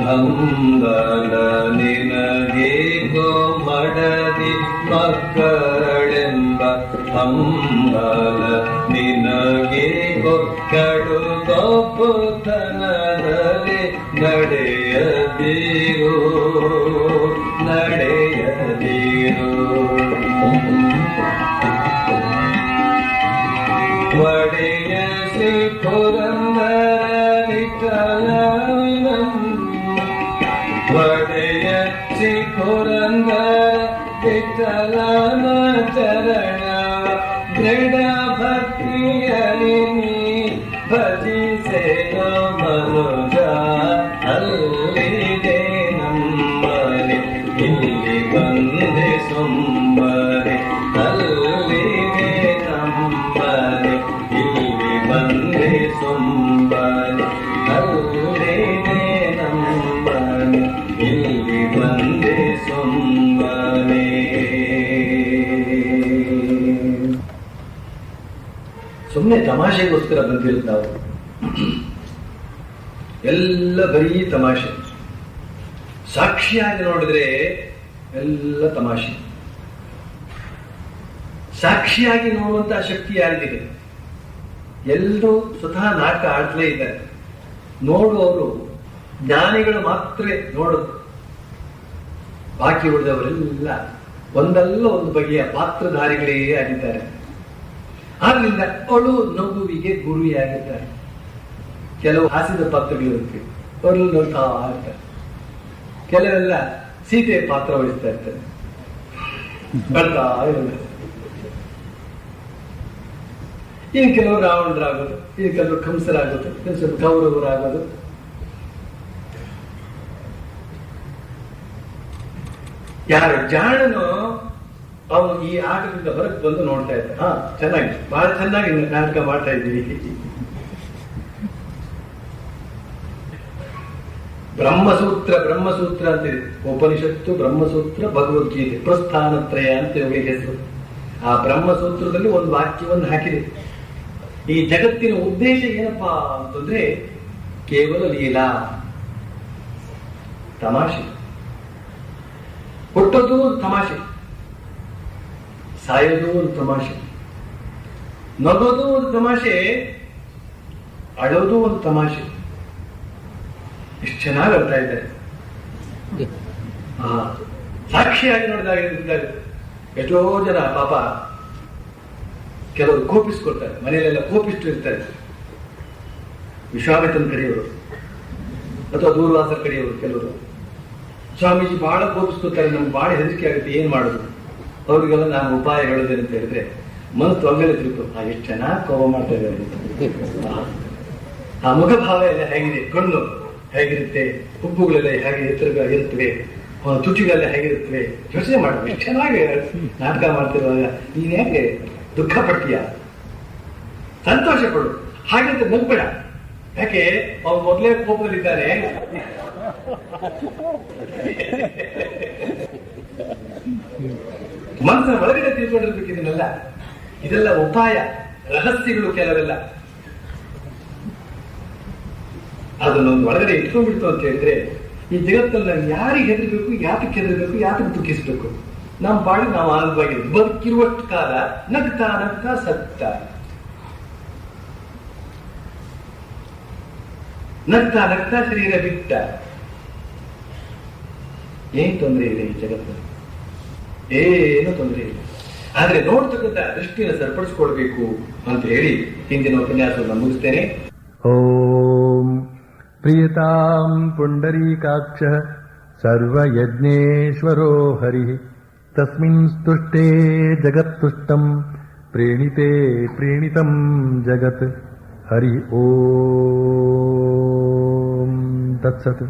ಹಂಬಲ ನಿನಗೇಗೋ, ಮಡದಿ ಮಕ್ಕಳೆಂಬ ಹಂಬಲ ನಿನಗೇಗೋ. ಕಡುಗೊಪ್ಪುತನದಲ್ಲಿ ನಡೆಯದಿರು, ನಡೆಯದಿರು. ಒಡೆಯ ಶ್ರೀ ಪುರಂದರ ವಿಠಲನ, ಒಡೆಯ ಶ್ರೀ ಪುರಂದರ ವಿಠಲನ ಚರಣ ದೃಢ ಭಕ್ತಿಯಲ್ಲಿ ಭಜಿಸೆಯೋ ಮನ. ಅಲ್ಲೇನೆ ನಮ್ಮನೆ ಇಲ್ಲಿ ಬಂದೆ ಸುಮ್ಮನೆ. ಸುಮ್ಮನೆ ತಮಾಷೆಗೋಸ್ಕರ ಬಂದಿರೋದು ನಾವು. ಎಲ್ಲ ಬರೀ ತಮಾಷೆ. ಸಾಕ್ಷಿಯಾಗಿ ನೋಡಿದ್ರೆ ಎಲ್ಲ ತಮಾಷೆ. ಸಾಕ್ಷಿಯಾಗಿ ನೋಡುವಂತಹ ಶಕ್ತಿ ಯಾರಿಗಿದೆ? ಎಲ್ಲರೂ ಸ್ವತಃ ನಾಟಕ ಆಡ್ತಲೇ ಇದ್ದಾರೆ. ನೋಡುವವರು ಜ್ಞಾನಿಗಳು ಮಾತ್ರ ನೋಡೋದು. ಬಾಕಿ ಉಳಿದವರೆಲ್ಲ ಒಂದಲ್ಲ ಒಂದು ಬಗೆಯ ಪಾತ್ರಧಾರಿಗಳೇ ಆಗಿದ್ದಾರೆ. ಆದ್ರಿಂದ ಅವಳು ನಗುವಿಗೆ ಗುರುವಿಯಾಗಿದ್ದಾರೆ. ಕೆಲವು ಹಾಸ್ಯದ ಪಾತ್ರಗಳಿರುತ್ತೆ, ಅವರಲ್ಲಿ ನೋಡ್ತಾ ಇರ್ತಾರೆ. ಕೆಲವೆಲ್ಲ ಸೀತೆಯ ಪಾತ್ರ ವಹಿಸ್ತಾ ಇರ್ತಾರೆ, ಬರ್ತಾ ಇರೋದು. ಇನ್ನು ಕೆಲವರು ರಾವಣರಾಗೋದು, ಇನ್ನು ಕೆಲವರು ಕಂಸರಾಗೋದು, ಇನ್ನು ಸ್ವಲ್ಪ ಕೌರವರಾಗೋದು. ಯಾರು ಜಾಣನೋ ಅವನು ಈ ಆಟದಿಂದ ಹೊರಗೆ ಬಂದು ನೋಡ್ತಾ ಇದ್ದ. ಚೆನ್ನಾಗಿ, ಬಹಳ ಚೆನ್ನಾಗಿ ನಾಟಕ ಮಾಡ್ತಾ ಇದ್ದೀವಿ. ಬ್ರಹ್ಮಸೂತ್ರ ಅಂತಿದೆ. ಉಪನಿಷತ್ತು, ಬ್ರಹ್ಮಸೂತ್ರ, ಭಗವದ್ಗೀತೆ, ಪ್ರಸ್ಥಾನತ್ರಯ ಅಂತ ಇವುಗಳಿಗೆ ಹೆಸರು. ಆ ಬ್ರಹ್ಮಸೂತ್ರದಲ್ಲಿ ಒಂದು ವಾಕ್ಯವನ್ನು ಹಾಕಿದೆ. ಈ ಜಗತ್ತಿನ ಉದ್ದೇಶ ಏನಪ್ಪಾ ಅಂತಂದ್ರೆ ಕೇವಲ ಲೀಲಾ, ತಮಾಷೆ. ಹುಟ್ಟೋದು ಒಂದು ತಮಾಷೆ, ಸಾಯೋದು ಒಂದು ತಮಾಷೆ, ನಗೋದು ಒಂದು ತಮಾಷೆ, ಅಳೋದು ಒಂದು ತಮಾಷೆ. ಎಷ್ಟು ಚೆನ್ನಾಗಿ ಅರ್ಥ ಇದ್ದಾರೆ. ಸಾಕ್ಷಿಯಾಗಿ ನೋಡಿದಾಗ ಎಷ್ಟೋ ಜನ ಪಾಪ ಕೆಲವರು ಕೋಪಿಸ್ಕೊಳ್ತಾರೆ. ಮನೆಯಲ್ಲೆಲ್ಲ ಕೋಪಿಸ್ಟು ಇರ್ತಾರೆ. ವಿಶ್ವಾಮಿತ್ರನ ಕಡೆಯವರು ಅಥವಾ ದೂರ್ವಾಸರ ಕಡೆಯವರು ಕೆಲವರು. ಸ್ವಾಮೀಜಿ ಬಹಳ ಕೋಪಿಸ್ಕೊಳ್ತಾರೆ, ನಮ್ಗೆ ಬಹಳ ಹೆದರಿಕೆ ಆಗುತ್ತೆ, ಏನ್ ಮಾಡೋದು? ಅವ್ರಿಗೆಲ್ಲ ನಾನು ಉಪಾಯ ಹೇಳೋದೇನು ಅಂತ ಹೇಳಿದ್ರೆ, ಮನಸ್ಸು ಒಮ್ಮೆಲೆ ತಿರುಕು, ಎಷ್ಟು ಚೆನ್ನಾಗಿ ಕೋಪ ಮಾಡ್ತಾ ಇದ್ದಾರೆ. ಆ ಮುಖಭಾವ ಎಲ್ಲ ಹೇಗಿದೆ, ಕಣ್ಣು ಹೇಗಿರುತ್ತೆ, ಹುಬ್ಬುಗಳೆಲ್ಲ ಹೇಗೆ ಎತ್ತರ ಇರುತ್ತವೆ, ತುಟಿಗಳೆಲ್ಲ ಹೇಗಿರುತ್ತವೆ, ಯೋಚನೆ ಮಾಡುವ. ಎಷ್ಟು ಚೆನ್ನಾಗಿ ನಾಟಕ ಮಾಡ್ತಿರುವಾಗ ನೀನ್ ಹೇಗೆ ದುಃಖ ಪಡ್ತೀಯ? ಸಂತೋಷ ಪಡು, ಹಾಗಂತ ನಗ್ಬೇಡ. ಯಾಕೆ ಅವ್ರು ಮೊದಲೇ ಕೋಪದಲ್ಲಿದ್ದಾರೆ. ಮನಸ್ಸಿನ ಒಳಗಡೆ ತಿಳ್ಕೊಂಡಿರ್ಬೇಕು ಇದನ್ನೆಲ್ಲ. ಇದೆಲ್ಲ ಉಪಾಯ, ರಹಸ್ಯಗಳು ಕೆಲವೆಲ್ಲ. ಅದನ್ನೊಂದು ಒಳಗಡೆ ಇಟ್ಕೊಂಡ್ಬಿಡ್ತು ಅಂತ ಹೇಳಿದ್ರೆ ಈ ಜಗತ್ತಲ್ಲಿ ನಾವು ಯಾರಿಗೆ ಹೆದರ್ಬೇಕು, ಯಾತಕ್ಕೆ ಹೆದರ್ಬೇಕು, ಯಾತಕ್ಕೆ ದುಃಖಿಸ್ಬೇಕು? ನಮ್ಮ ಬಾಳಿ ನಾವು ಆನಂದವಾಗಿರ್ಬೇಕು. ಬದುಕಿರುವಷ್ಟು ಕಾಲ ನಗ್ತಾ ನಗ್ತಾ ಸತ್ತ, ನಗ್ತಾ ನಗ್ತಾ ಶರೀರ ಬಿಟ್ಟ. ಏನ್ ತೊಂದರೆ ಇಲ್ಲ ಈ ಜಗತ್ತಲ್ಲಿ, ಏನು ತೊಂದರೆ ಇಲ್ಲ. ಆದ್ರೆ ನೋಡ್ತಕ್ಕಂಥ ದೃಷ್ಟಿಯನ್ನು ಸರಿಪಡಿಸ್ಕೊಳ್ಬೇಕು ಅಂತ ಹೇಳಿ ಹಿಂದಿನ ಉಪನ್ಯಾಸವನ್ನು ಮುಗಿಸ್ತೇನೆ. ಓಂ ಪ್ರಿಯತಾಂ ಪುಂಡರೀಕಾಕ್ಷ ಸರ್ವಯಜ್ಞೇಶ್ವರೋ ಹರಿ ತಸ್ಮಿನ್ ಸ್ತುಷ್ಟೇ ಜಗತ್ತುಷ್ಟಂ ಪ್ರೇಣಿತೆ ಪ್ರೇಣಿತಂ ಜಗತ್ ಹರಿ ಓಂ ತತ್ಸತ್.